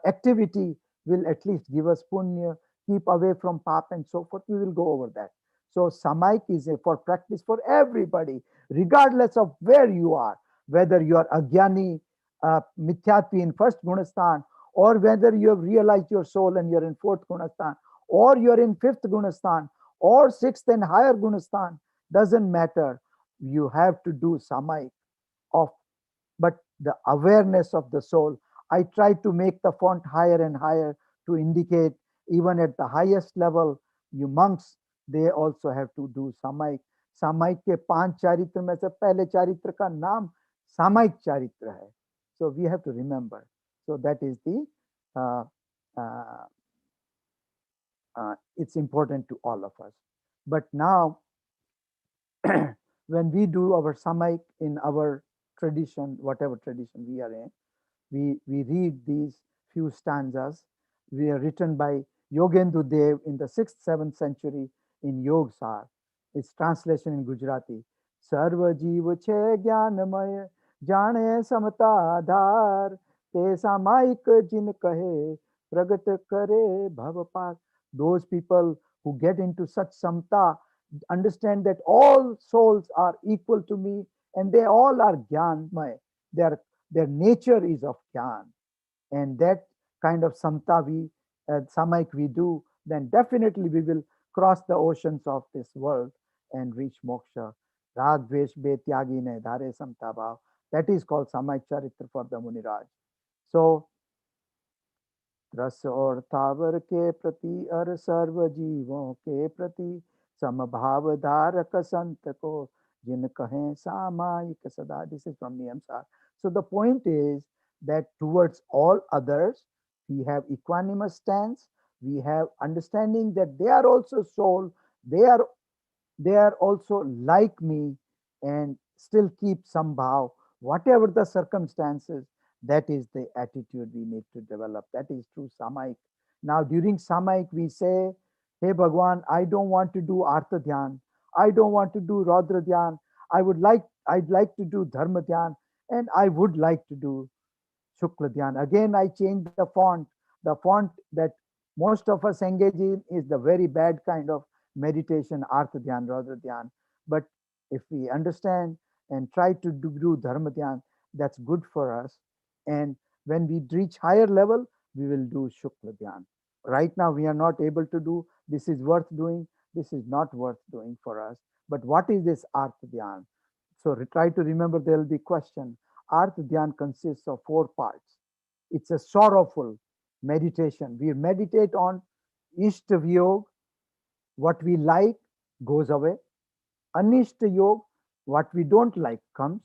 activity will at least give us punya, keep away from pap and so forth. We will go over that. So Samayik is for practice for everybody, regardless of where you are, whether you are Agyani, Mithyatvi in first Gunastan, or whether you have realized your soul and you're in fourth Gunastan, or you're in fifth Gunastan, or sixth and higher Gunastan, doesn't matter. You have to do Samayik of, but the awareness of the soul. I try to make the font higher and higher to indicate even at the highest level, you monks, they also have to do Samayik. Samayik के 5 चारित्र में से पहले चारित्र का नाम सामायिक चारित्र है. So we have to remember. So that is the it's important to all of us. But now, when we do our Samayik in our tradition, whatever tradition we are in, we read these few stanzas. We are written by Yogendu Dev in the 6th, 7th century in Yog Sar. Its translation in Gujarati. Sarva jiva che jnanamaya jane samata adhar te samayik jin kahe pragat kare bhavapar. Those people who get into such samta understand that all souls are equal to me and they all are jnanmay. Their nature is of jnana, and that kind of samta samayik we do, then definitely we will cross the oceans of this world and reach moksha. Rag dvesh be tyagi ne dhare samta bhav. That is called Samayik Charitra for the Muniraj. So रस और tower के प्रति और सर्व जीवों के प्रति समभाव धारक संत को जिन कहें सामायिक सदा. This is from Niyamsar. So the point is that towards all others, we have equanimous stance. We have understanding that they are also soul. They are also like me, and still keep some bhav, whatever the circumstances. That is the attitude we need to develop. That is true Samayik. Now during Samayik we say, hey Bhagwan, I don't want to do Artha Dhyan. I don't want to do Raudra Dhyan. I'd like to do Dharma Dhyan, and I would like to do Shukla Dhyan. Again, I change the font. The font that most of us engage in is the very bad kind of meditation, Artha Dhyan, Raudra Dhyan. But if we understand and try to do dharma dhyan, that's good for us. And when we reach higher level, we will do shukla dhyan. Right now, we are not able to do this is worth doing, this is not worth doing for us. But what is this artha dhyan? So try to remember there will be question. Artha dhyan consists of 4 parts. It's a sorrowful meditation. We meditate on Ishta Yog, what we like goes away. Anishta Yog, what we don't like comes.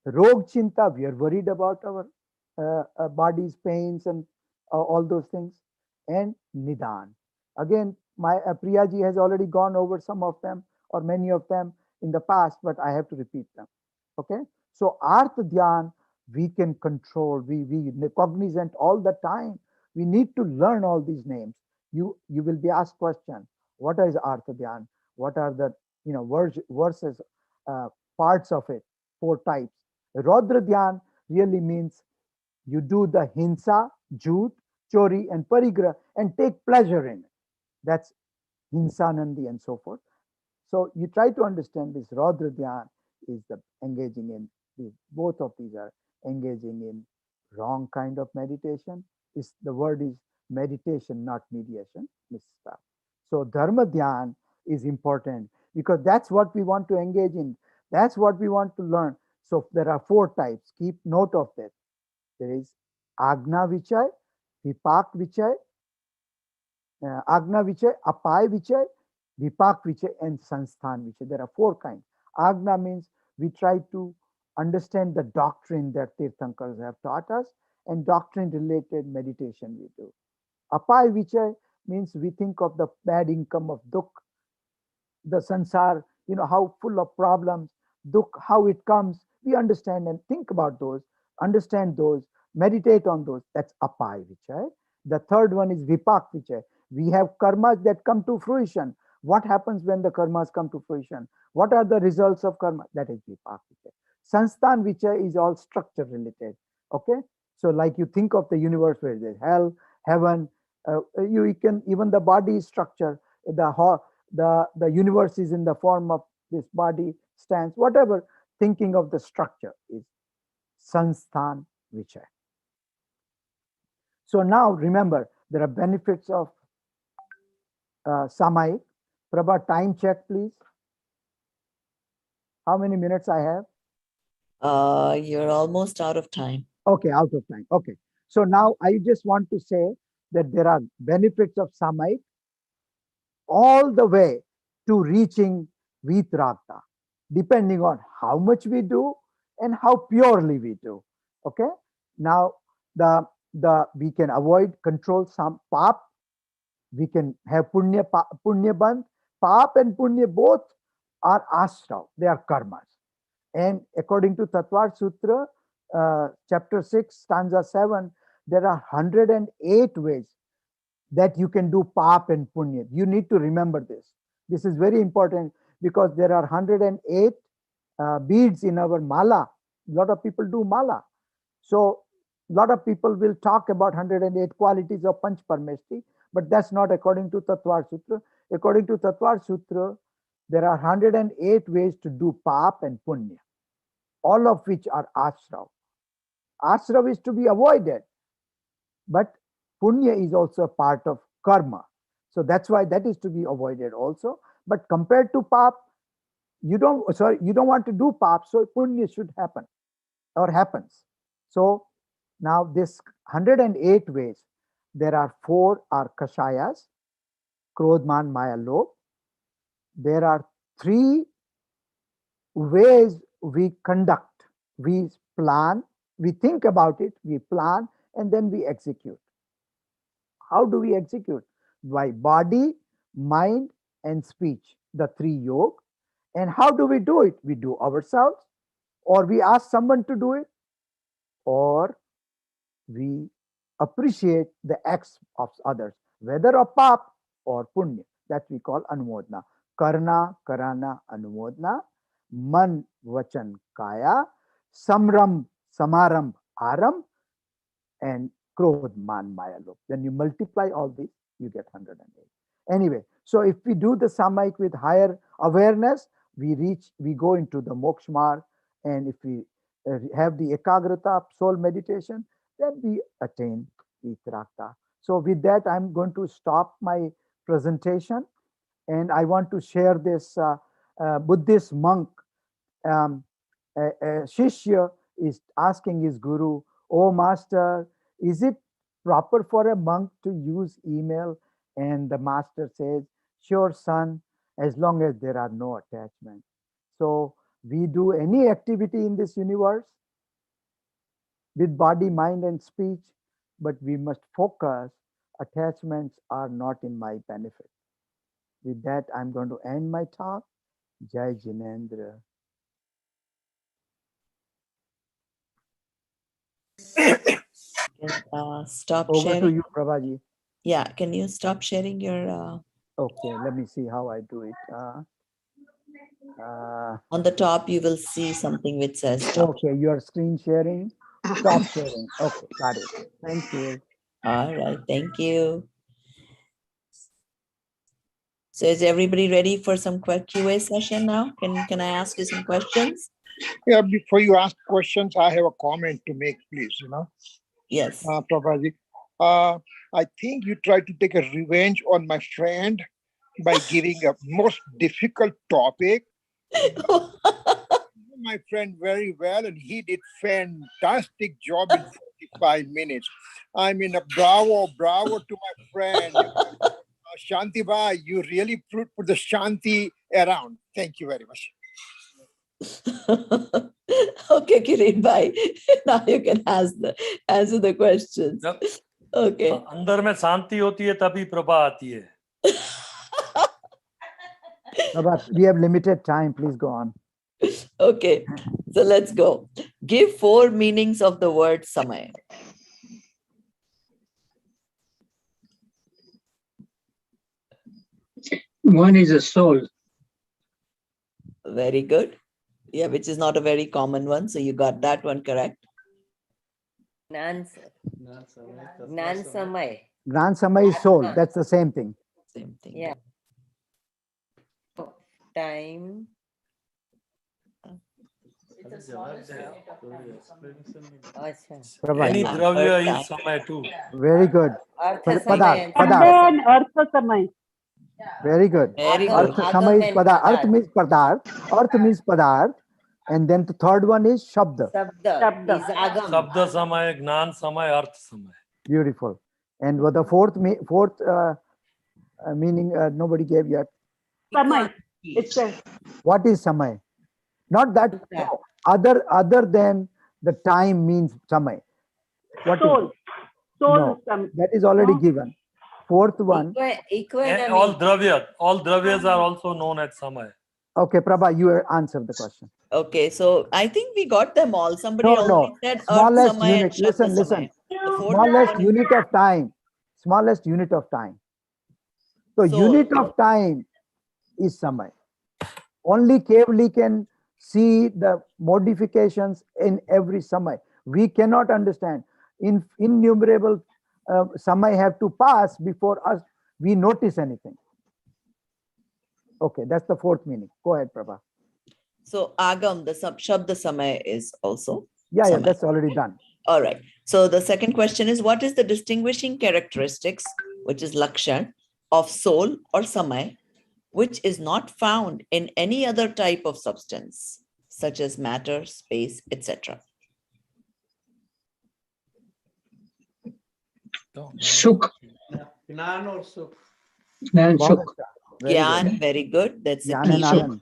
Rog Chinta, we are worried about our body's pains and all those things. And Nidan. Again, my Priyaji has already gone over some of them or many of them in the past, but I have to repeat them. Okay? So Artha Dhyan, we can control, we cognizant all the time. We need to learn all these names. You will be asked question, what is Artha Dhyan? What are the verses, parts of it? 4 types. Rodra Dhyan really means you do the hinsa, jhoot, chori, and parigrah and take pleasure in it. That's hinsanandi and so forth. So you try to understand this. Rodra Dhyan is the engaging in these. Both of these are engaging in wrong kind of meditation. The word is meditation, not mediation. Misspell. So Dharma Dhyan is important because that's what we want to engage in. That's what we want to learn. So there are 4 types. Keep note of that. There is Agna Vichay, Vipak Vichay, Agna Vichay, Apay Vichay, Vipak Vichay, and Sansthan Vichay. There are 4 kinds. Agna means we try to understand the doctrine that Tirthankars have taught us, and doctrine related meditation we do. Apay Vichay means we think of the bad income of dukh, the sansar, how full of problems, dukh, how it comes. We understand and think about those, understand those, meditate on those. That's Apay Vichay. The third one is Vipak Vichay. We have karmas that come to fruition. What happens when the karmas come to fruition? What are the results of karma? That is Vipak Vichay. Sansthan Vichay is all structure related. Okay, so like you think of the universe where there's hell, heaven, you can even the body structure, the universe is in the form of this body, stands, whatever. Thinking of the structure is Sansthan Vichay. So now remember, there are benefits of Samayik. Prabha, time check, please. How many minutes I have? You're almost out of time. Okay, out of time. Okay. So now I just want to say that there are benefits of Samayik all the way to reaching Vitragta, depending on how much we do and how purely we do. Okay. Now we can avoid, control some pap. We can have punya bandh. Pap and punya both are ashrav. They are karmas. And according to Tatvar Sutra, chapter 6, stanza 7, there are 108 ways that you can do pap and punya. You need to remember this. This is very important because there are 108 beads in our mala. A lot of people do mala. So a lot of people will talk about 108 qualities of Panch Parmeshti, but that's not according to Tatvar Sutra. According to Tatvar Sutra, there are 108 ways to do pap and punya, all of which are ashrav. Ashrav is to be avoided, but punya is also a part of karma. So that's why that is to be avoided also. But compared to pap, you don't want to do pap, so punya should happen or happens. So now this 108 ways, there are 4 are kashayas, krodh, man, maya, lobh. There are 3 ways we conduct, we plan, we think about it, we plan, and then we execute. How do we execute? By body, mind, and speech, the 3 yoga. And how do we do it? We do ourselves, or we ask someone to do it, or we appreciate the acts of others, whether of pap or punya. That we call anumodna. Karna, karana, anumodna. Man, vachan, kaya. Samram, samaram, aram. And krodh, man, maya, lobh. When you multiply all these, you get 108. Anyway, so if we do the Samayik with higher awareness, we go into the moksha marg, and if we have the ekagrata soul meditation, then we attain Itarakta. So with that, I'm going to stop my presentation, and I want to share this Buddhist monk. A Shishya is asking his guru, "Oh master, is it proper for a monk to use email?" And the master says, "Sure, son, as long as there are no attachments." So we do any activity in this universe with body, mind, and speech, but we must focus. Attachments are not in my benefit. With that, I'm going to end my talk. Jai Jinendra. Stop Over to sharing. you, Prabhaji. Yeah, can you stop sharing your... Okay, let me see how I do it. On the top, you will see something which says stop. Okay, your screen sharing. Stop sharing. Okay, got it. Thank you. All right, thank you. So is everybody ready for some QA session now? Can I ask you some questions? Yeah, before you ask questions, I have a comment to make, please. Yes. Prabhaji, I think you tried to take a revenge on my friend by giving a most difficult topic. My friend very well, and he did fantastic job in 45 minutes. I mean, bravo to my friend. Shanti Bhai, you really put the Shanti around. Thank you very much. Okay, Kirin bhai. Now you can answer the questions. Yep. Okay. अंदर में शांति होती है तभी प्रभा आती है. But we have limited time. Please go on. Okay, so let's go. Give 4 meanings of the word Samay. One is a soul. Very good. Yeah, which is not a very common one. So you got that one correct. Nan Samay. Gran Samay is soul. That's the same thing. Same thing. Yeah. Time. Prabha, Any you- dravya is Samay too. Very good. Artha Padar, Samay. Padar. And Artha Samay. Very good. Very Agam, good. Artha Samay is and Padar. Arth Padar. means Padar. Arth means Padar. And then the third one is Shabda. Shabda is Agam. Shabda Samay, Gnan Samay, Arth Samay. Beautiful. And what the fourth meaning nobody gave yet. Samay. It's a What is Samay? Not that no, other than the time means Samay. What is soul. it? Soul. No, that is already No. given. Fourth one. And all dravyas are also known as Samay. Okay, Prabha, you answer the question. Okay, so I think we got them all. Somebody No, already said Earth smallest Samay and unit. Shabda Listen. Samay. The fourth Smallest one is unit of time. Smallest unit of time. So soul. unit of time is Samay. Only Kevali can see the modifications in every Samay. We cannot understand. Innumerable Samay have to pass before us we notice anything. Okay, that's the fourth meaning. Go ahead, Prabha. So Agam, the Shabda Samay is also Yeah, Samay. that's already done. All right. So the second question is, what is the distinguishing characteristics, which is Lakshana, of soul or Samay, which is not found in any other type of substance, such as matter, space, etc.? Sukh. Gnan or Sukh. Gnan Sukh. Gyan, very good. That's it. Gyan and Sukh. Anand.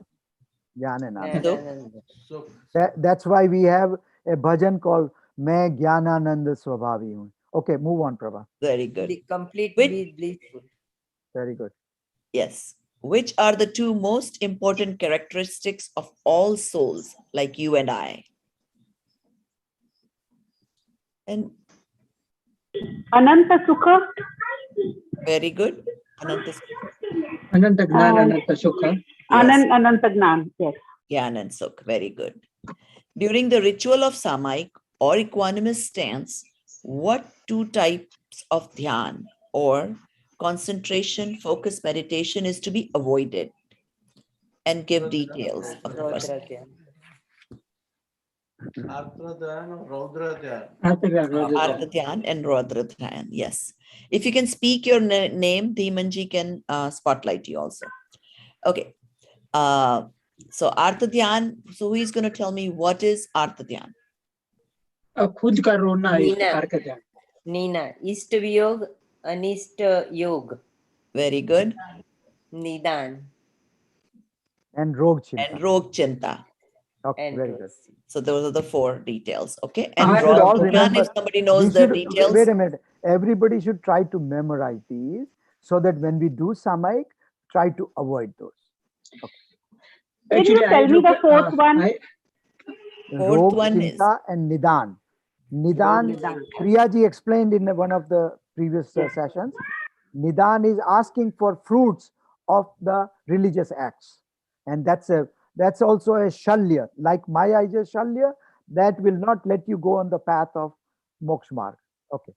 Gyan and Anand. Sukh. That's why we have a bhajan called Main Gyanananda Swabhavi Hoon. Okay, move on, Prabha. Very good. The completely blissful. Very good. Yes. Which are the 2 most important characteristics of all souls, like you and I? And Ananta Sukha. very good. Ananta Sukha. Ananta Gnan, Ananta Sukha. Yes. Ananta Gnan. Yes. Gyan and Sukh. Very good. During the ritual of Samayik or equanimous stance, what 2 types of dhyan or concentration, focus, meditation is to be avoided, and give details of the first. Rodra Artha Dhyan and Rodra Dhyan. Yes. If you can speak your name, Dhimanji can spotlight you also. Okay. So Artha Dhyan, so who is going to tell me what is Artha Dhyan? खुद का रोना Nina. अर्क ध्यान. Nina. Ist Viyog, Anist Yog. Very good. Nidan. And Rog Chinta. And Rog Chinta. Okay, And very good. So those are the 4 details. Okay. And We should all Rodra Dhyan, remember- if somebody knows the details. Wait a minute. Everybody should try to memorize these so that when we do Samayik, try to avoid those. Can Actually, you tell me the fourth one? Fourth Rog, one is- Chinta, and Nidan. Nidan, Priyaji explained in one of the previous sessions. Nidan is asking for fruits of the religious acts. And that's also a shalya. Like Maya is a shalya, that will not let you go on the path of moksha marg. Okay.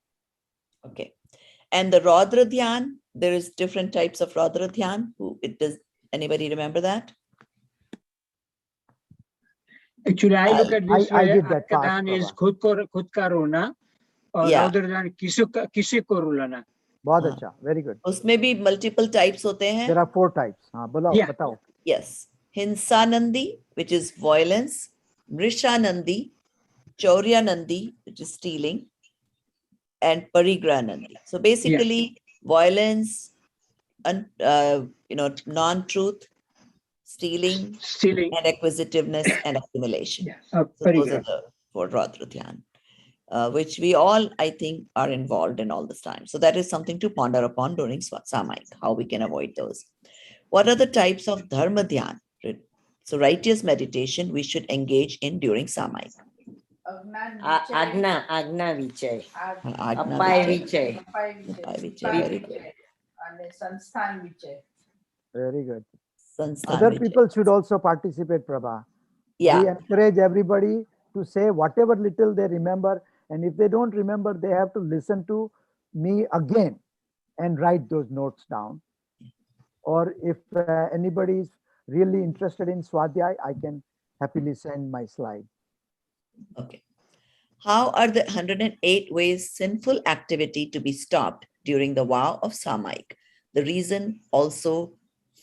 Okay. And the Rodra Dhyan, there is different types of Rodra Dhyan. Anybody remember that? Actually, I look at this I way. did that आपका fast, दान is Prabha. खुद का रोना और Yeah. रौद्र दान किसी को रुलाना. बहुत अच्छा. Very good. उसमें भी multiple types होते हैं. There are 4 types. हाँ, बोलो, Yeah. बताओ. Yes. Hinsanandi, which is violence. Mrishanandi, Chauryanandi, which is stealing. And Parigranandi. So basically, violence, non-truth, stealing, and acquisitiveness and accumulation. Yeah. So those are the 4 Rodra Dhyan, which we all, I think, are involved in all this time. So that is something to ponder upon during Samayik, how we can avoid those. What are the types of Dharma Dhyan? So righteous meditation we should engage in during Samayik. Agna Vichay. Agna Apai Vichay. Vichay. Apai Vichay, very good. Very good. Sanstan Other Vichay. people should also participate, Prabha. Yeah. We encourage everybody to say whatever little they remember. And if they don't remember, they have to listen to me again and write those notes down. Or if anybody is really interested in Swadhyay, I can happily send my slide. Okay. How are the 108 ways sinful activity to be stopped during the vow of Samayik? The reason also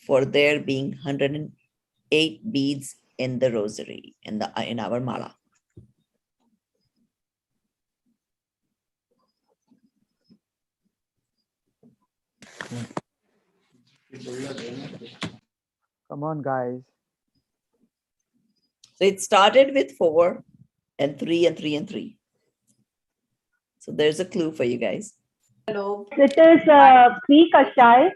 for there being 108 beads in the rosary, in our mala. Come on, guys. So it started with 4 and 3 and 3 and 3. So there's a clue for you guys. It is 3 Kashai,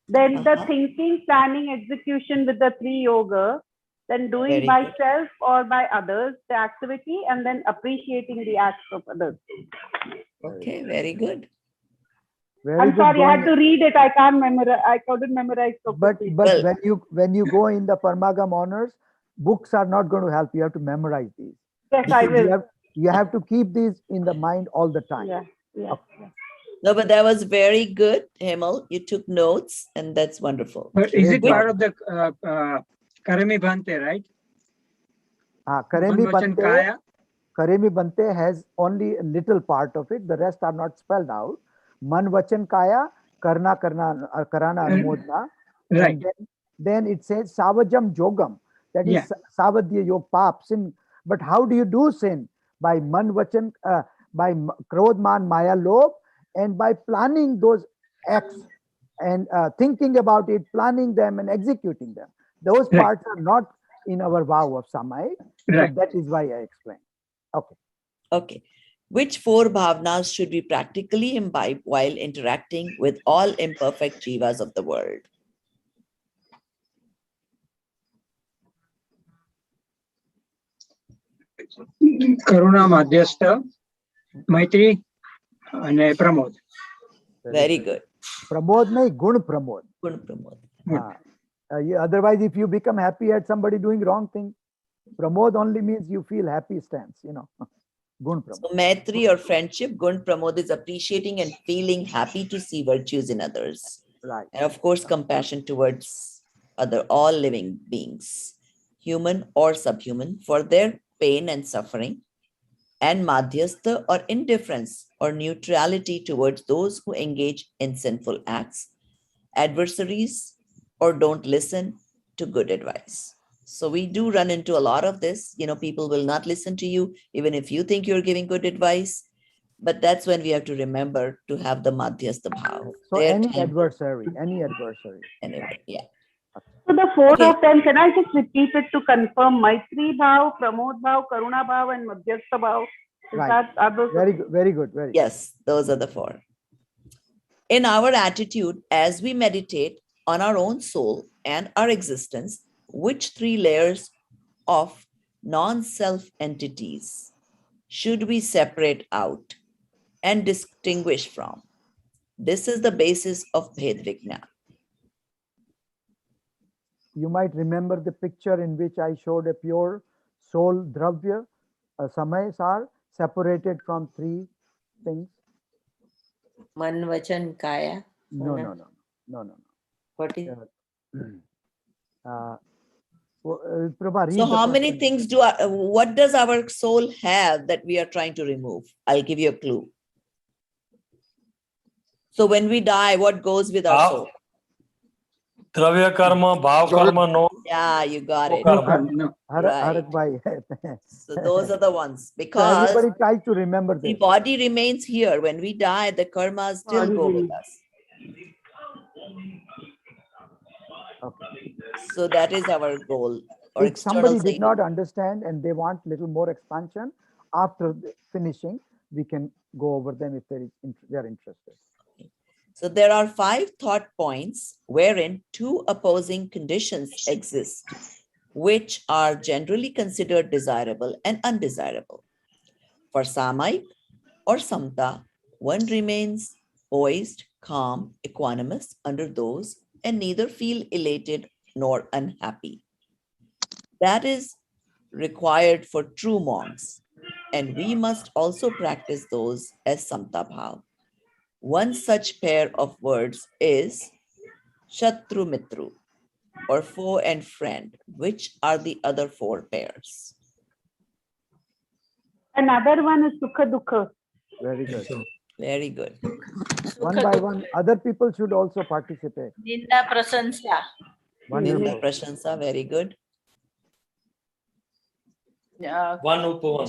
then the thinking, planning, execution with the 3 yoga, then doing Very by good. self or by others the activity, and then appreciating the acts of others. Okay, very good. Very I'm good sorry, I had going- to read it. I can't memorize. I couldn't memorize. So But quickly. Well- when you go in the Parmagam honors, books are not going to help. You have to memorize these. Yes, I Because will. you have to keep these in the mind all the time. Yeah, yeah. No, but that was very good, Hemal. You took notes, and that's wonderful. But is Great it part job. of the Karami Bhante, right? Karemi Vachan Bante, Kaya. Karemi Bante has only a little part of it. The rest are not spelled out. Man Vachan Kaya, Karana Anumodna. Right. And then it says Savajam Jogam. That is Yeah. Savadya Yog, Pap, sin. But how do you do sin? By Man Vachan, by Krodh, Man, Maya, Lobh, and by planning those acts and thinking about it, planning them and executing them. Those Right. parts are not in our vow of Samay. So Right. that is why I explained. Okay. Okay. Which 4 bhavnas should we practically imbibe while interacting with all imperfect jivas of the world? Karuna Madhyastha, Maitri, and Pramod. Very good. Pramod nahi, Gun Pramod. Gun Pramod. Otherwise, if you become happy at somebody doing wrong thing, Pramod only means you feel happy stance, Gun So Pramod. Maitri or friendship, Gun Pramod is appreciating and feeling happy to see virtues in others. Right. And of course, compassion towards all living beings, human or subhuman, for their pain and suffering. And Madhyastha or indifference or neutrality towards those who engage in sinful acts, adversaries, or don't listen to good advice. So we do run into a lot of this. People will not listen to you, even if you think you're giving good advice. But that's when we have to remember to have the Madhyastha bhav. So Their any time adversary. anyway, yeah. So the four Okay. of them, can I just repeat it to confirm? Maitri Bhav, Pramod Bhav, Karuna Bhav, and Madhyastha Bhav. Is Right. that, are those Very good. Very good. Very good. Yes, those are the four. In our attitude, as we meditate on our own soul and our existence, which three layers of non-self entities should we separate out and distinguish from? This is the basis of Bhed Vignan. You might remember the picture in which I showed a pure soul dravya, Samay Sar, separated from three things. Man, Vachan, Kaya. No. What is Prabha, read So the how many question. things what does our soul have that we are trying to remove? I'll give you a clue. So when we die, what goes with our soul? Dravya karma, bhav karma, no. Yeah, you got it. No karma, no. Right. Bhai. So those are the ones, So because everybody tries to remember the this. body remains here. When we die, the karmas still go with us. Okay. So that is our goal. Or If somebody external did not understand and they want little more expansion, after finishing, we can go over them if they are interested. So there are 5 thought points wherein 2 opposing conditions exist, which are generally considered desirable and undesirable. For Samayik or Samta, one remains poised, calm, equanimous under those and neither feel elated nor unhappy. That is required for true monks, and we must also practice those as Samta Bhav. One such pair of words is Shatru Mitru, or foe and friend. Which are the other 4 pairs? Another one is Sukha Dukha. Very good. Very good. One by one, other people should also participate. Ninda Prasansa. Ninda Wonderful. Prashansa, very good. One upavan.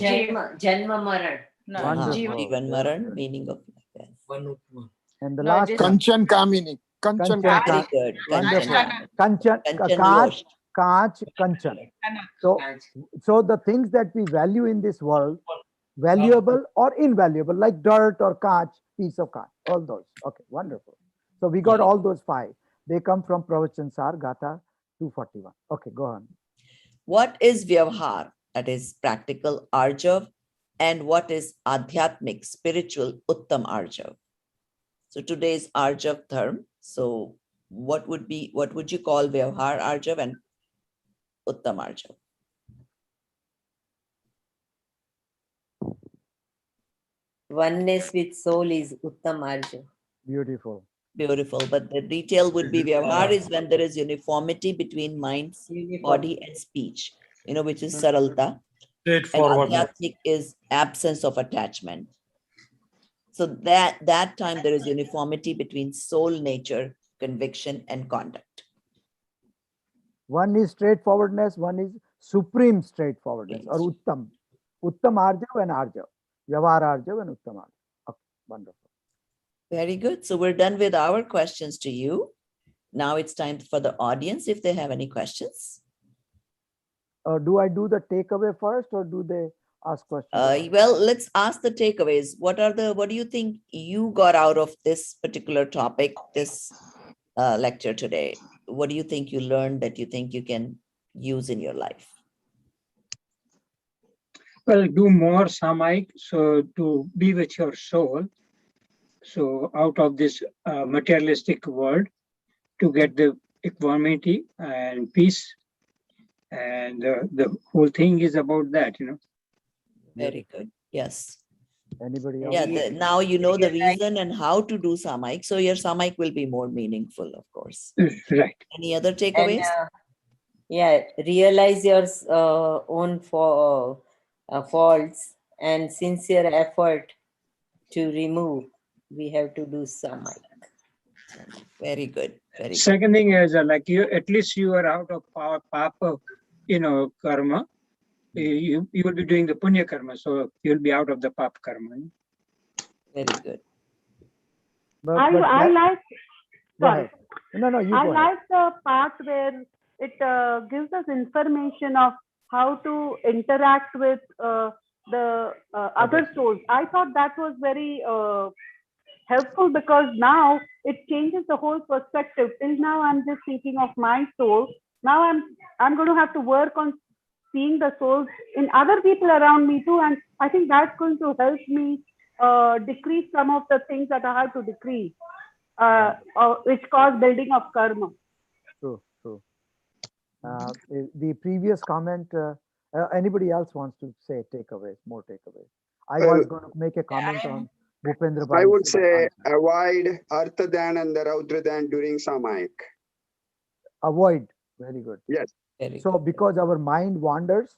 Janma Maran. Wonderful. Jivan Maran, meaning of death. One upavan. And the last one. Kanchan Kamini. Kanchan Kanchan Kamini. Very good. Wonderful. Kanchan. Kanchan, Kanchan Kaach, Yosh. Kaach, Kanchan. So the things that we value in this world, valuable or invaluable, like dirt or kaach, piece of kaach, all those. Okay, wonderful. So we got all those 5. They come from Pravachan Sar, Gatha 241. Okay, go on. What is Vyavhar? That is practical Arjav. And what is Adhyatmik, spiritual Uttam Arjav? So today's Arjav term. So what would you call Vyavhar Arjav and Uttam Arjav? Oneness with soul is Uttam Arja. Beautiful. Beautiful. But the detail would be Vyavhar is when there is uniformity between mind, body, and speech, which is Saralta. And Straightforward. Adhyatmik is absence of attachment. So that time there is uniformity between soul nature, conviction, and conduct. One is straightforwardness, one is supreme straightforwardness, or Uttam. Uttam Arjav and Arjav. Vyavar Arjav and Uttam Arjav. Okay, wonderful. Very good. So we're done with our questions to you. Now it's time for the audience if they have any questions. Do I do the takeaway first or do they ask questions? Well, let's ask the takeaways. What do you think you got out of this particular topic, this lecture today? What do you think you learned that you think you can use in your life? Well, do more Samayik, so to be with your soul. So out of this materialistic world, to get the equanimity and peace. And the whole thing is about that, Very good. Yes. Anybody else? Yeah, now you know the reason and how to do Samayik. So your Samayik will be more meaningful, of course. Right. Any other And takeaways? yeah, realize your own faults and sincere effort to remove. We have to do Samayik. Very good. Very good. Second thing is like you, at least you are out of papa, karma. You will be doing the punya karma, so you'll be out of the pap karma. Very good. I like. Go Sorry. ahead. No, you I go ahead. like the part where it gives us information of how to interact with the other souls. I thought that was very helpful because now it changes the whole perspective. Till now, I'm just thinking of my soul. Now I'm going to have to work on seeing the souls in other people around me too, and I think that's going to help me decrease some of the things that I have to decrease, which cause building of karma. True. The previous comment, anybody else wants to say takeaways, more takeaways? I was going to make a comment on Bhupendra Bhai's I would say answer. avoid Artha Dhyan and the Raudra Dhyan during Samayik. Avoid. Very good. Yes. So because our mind wanders,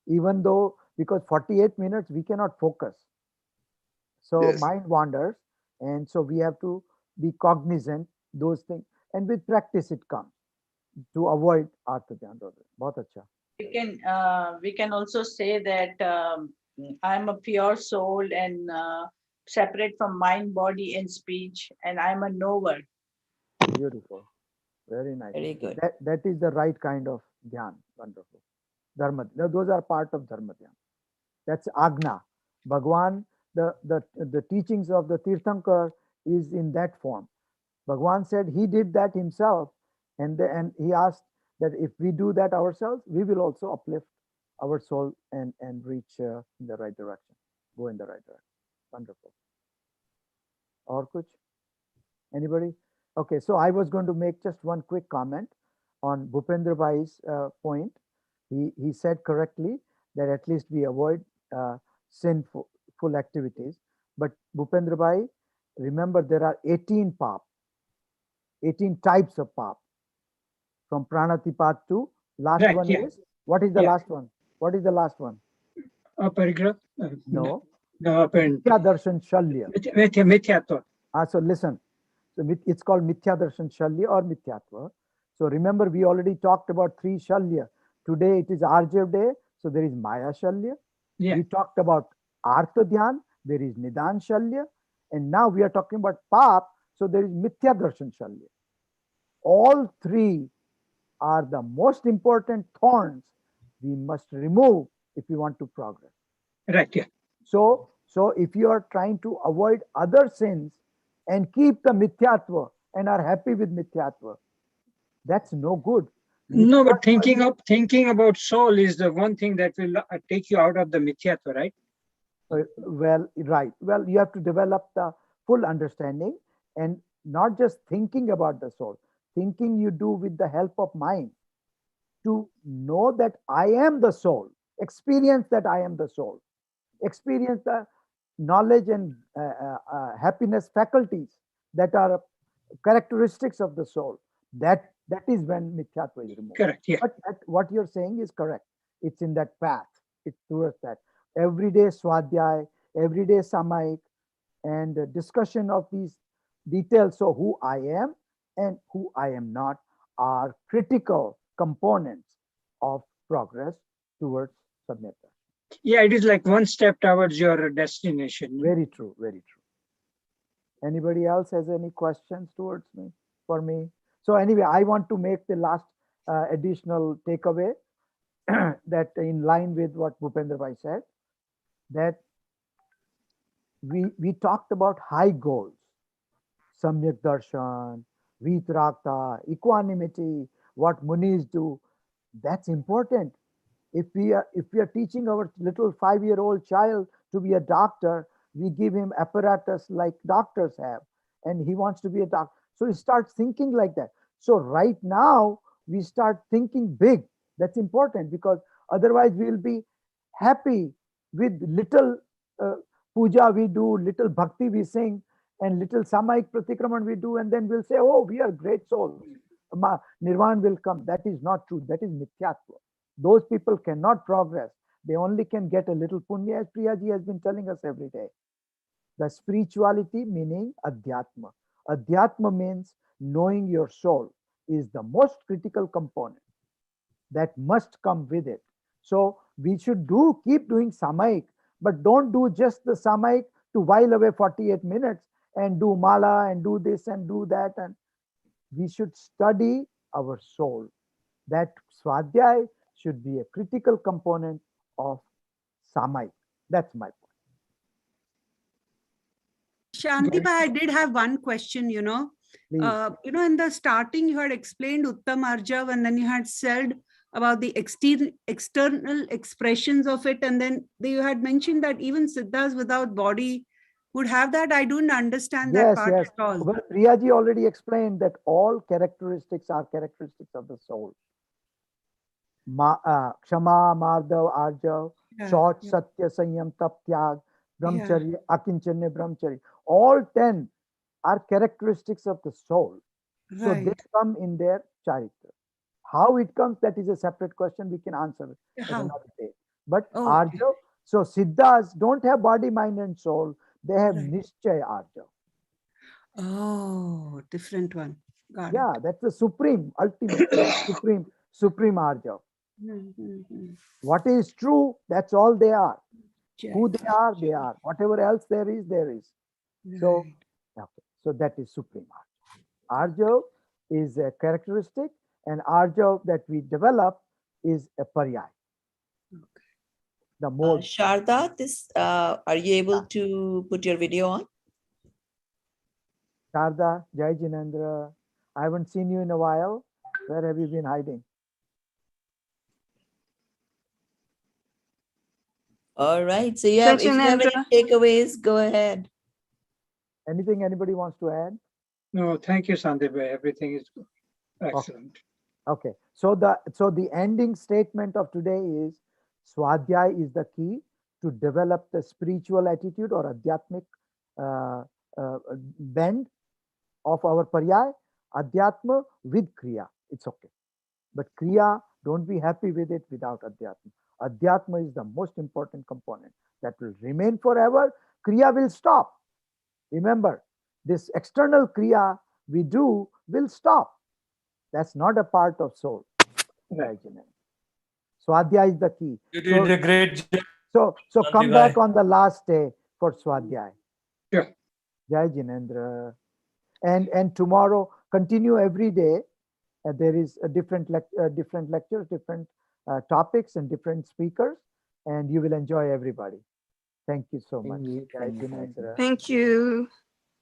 even though, because 48 minutes we cannot focus. So Yes. mind wanders, and so we have to be cognizant those things, and with practice it comes to avoid Artha Dhyan. Bahut acha. We can also say that I'm a pure soul and separate from mind, body, and speech, and I'm a knower. Beautiful. Very nice. Very good. That is the right kind of dhyan. Wonderful. Dharma. Those are part of dharma dhyan. That's agna. Bhagwan, the teachings of the Tirthankar is in that form. Bhagwan said he did that himself, and he asked that if we do that ourselves, we will also uplift our soul and reach in the right direction, go in the right direction. Wonderful. Or kuch? Anybody? Okay, so I was going to make just one quick comment on Bhupendra Bhai's point. He said correctly that at least we avoid sinful activities. But Bhupendra Bhai, remember there are 18 pap, 18 types of pap. From pranatipat to last Right, one yeah. is, what is the Yeah. last one? What is the last one? Aparigrah? No. No, apparent. Mithya darshan shalya. Mithyatva. So listen, so it's called Mithya Darshan Shalya or Mithyatva. So remember, we already talked about 3 Shalya. Today it is Arjav day, so there is Maya Shalya. Yeah. We talked about Artha Dhyan, there is Nidan Shalya. And now we are talking about Pap, so there is Mithya Darshan Shalya. All 3 are the most important thorns we must remove if we want to progress. Right, yeah. So if you are trying to avoid other sins and keep the mithyatva and are happy with mithyatva, that's no good. No, but thinking about soul is the one thing that will take you out of the mithyatva, right? Well, right. Well, you have to develop the full understanding and not just thinking about the soul. Thinking you do with the help of mind to know that I am the soul, experience that I am the soul, experience the knowledge and happiness faculties that are characteristics of the soul. That is when mithyatva is removed. Correct, yeah. But what you're saying is correct. It's in that path. It's towards that. Everyday swadhyay, everyday samayik, and discussion of these details. So who I am and who I am not are critical components of progress towards samyata. Yeah, it is like one step towards your destination. Very true, very true. Anybody else has any questions towards me, for me? So anyway, I want to make the last additional takeaway that in line with what Bhupendra Bhai said, that we talked about high goals, samyak darshan, vitrakta, equanimity, what munis do. That's important. If we are teaching our little 5-year-old child to be a doctor, we give him apparatus like doctors have, and he wants to be a doctor. So he starts thinking like that. So right now we start thinking big. That's important, because otherwise we will be happy with little puja we do, little bhakti we sing, and little Samayik Pratikraman we do, and then we'll say, oh, we are great souls. Nirvana will come. That is not true. That is mithyatva. Those people cannot progress. They only can get a little punya, as Priyaji has been telling us every day. The spirituality meaning adhyatma. Adhyatma means knowing your soul is the most critical component that must come with it. So we should keep doing Samayik, but don't do just the Samayik to while away 48 minutes and do mala and do this and do that. And we should study our soul. That Swadhyay should be a critical component of Samayik. That's my point. Shantibai, I did have one question, Please. In the starting, you had explained Uttam Arjav, and then you had said about the external expressions of it. And then you had mentioned that even Siddhas without body would have that. I don't understand that part at all. Well, Priyaji already explained that all characteristics are characteristics of the soul. Kshama, Mardhav, Arjav, Shauch, Satya, Sanyam, Tap, Tyag, Brahmacharya, Akinchanya, Brahmacharya. All 10 are characteristics of the soul. So they come in their character. How it comes, that is a separate question. We can answer it another day. But Arjav, so Siddhas don't have body, mind, and soul. They have Nishchay Arjav. Oh, different one. Got it. That's the supreme, ultimate, supreme Arjav. What is true, that's all they are. Who they are, they are. Whatever else there is, there is. So, so that is supreme Arjav. Arjav is a characteristic, and Arjav that we develop is a paryay. The mode. Sharda, are you able to put your video on? Sharda, Jai Jinendra, I haven't seen you in a while. Where have you been hiding? All right. So if you have any takeaways, go ahead. Anything anybody wants to add? No, thank you, Sandeep. Everything is excellent. Okay. So the ending statement of today is Swadhyay is the key to develop the spiritual attitude or adhyatmic bend of our paryay. Adhyatma with kriya. It's okay. But kriya, don't be happy with it without adhyatma. Adhyatma is the most important component that will remain forever. Kriya will stop. Remember, this external kriya we do will stop. That's not a part of soul. Right. Swadhyay is the key. You did a great job. So come back on the last day for Swadhyay. Sure. Jai Jinendra. And tomorrow, continue every day. There is a different lectures, different topics and different speakers, and you will enjoy everybody. Thank you so much. Jai Jinendra. Thank you.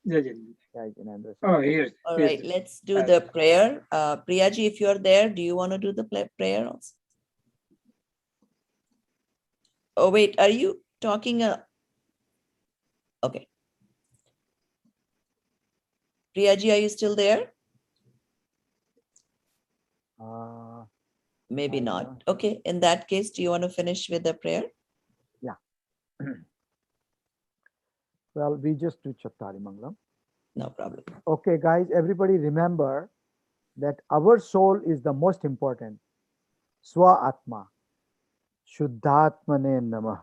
Jai Jinendra. Oh, here. All right, let's do the prayer. Priyaji, if you're there, do you want to do the prayer also? Oh, wait, are you talking? Okay. Priyaji, are you still there? Maybe not. Okay, in that case, do you want to finish with the prayer? Yeah. Well, we just do Chattari Mangalam. No problem. Okay, guys, everybody remember that our soul is the most important. Swa Atma. Shuddhatmane Namah.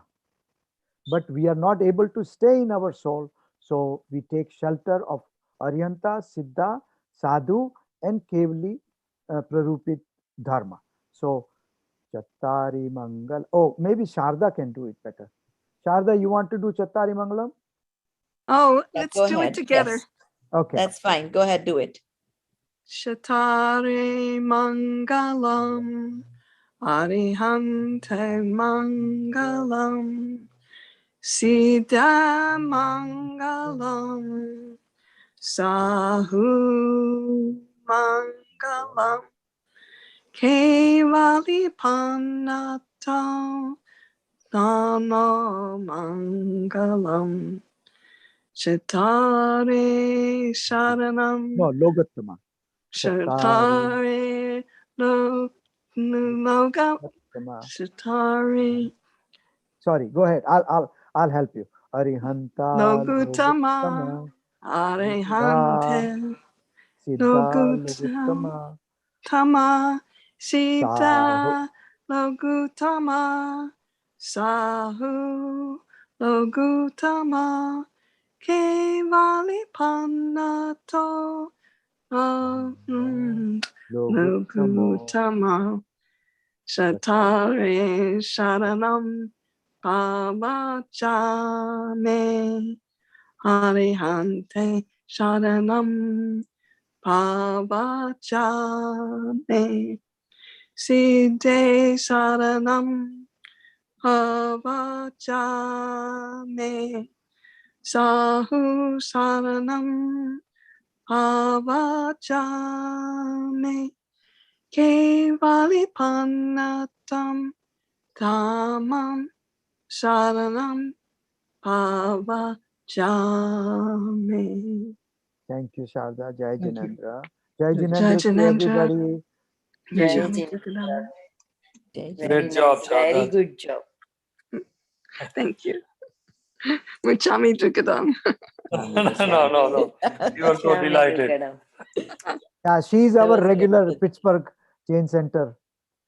But we are not able to stay in our soul, so we take shelter of Aryanta, Siddha, Sadhu, and Kevali Prarupit Dharma. So, Chattari Mangal. Oh, maybe Sharda can do it better. Sharda, you want to do Chattari Mangalam? Oh, let's do it together. Yes. Okay. That's fine. Go ahead, do it. Chattari Mangalam, Arihante Mangalam, Siddha Mangalam, Sahu Mangalam, Kevali Panatam, Dhamma Mangalam, Chattari Sharanam. No, Logattama. Chattari Logam. Chattari Sorry, go ahead. I'll help you. Arihanta Loguttama, Arihante, Siddha Loguttama, Loguttama Sahu Siddha, Loguttama, Sahu, Loguttama, Kevalipanato, Loguttama Loguttama, Shatare Sharanam, Pavachame, Arihante Sharanam, Pavachame, Siddhe Sharanam, Pavachame, Sahu Sharanam, Pavachame, Kevalipanatam, Tamam, Sharanam, Pavachame. Thank you, Sharda. Jai Thank you. Jinendra. Jai Jai Jinendra to Jinendra. everybody. Jai Vishami Jinendra. Trikadam. Very Great job, nice. Very Sharda. good job. Thank you. Vishami Trikadam. No. You are so Vishami delighted. Trikadam. Yeah, she's That our was very regular good. Pittsburgh Jain Center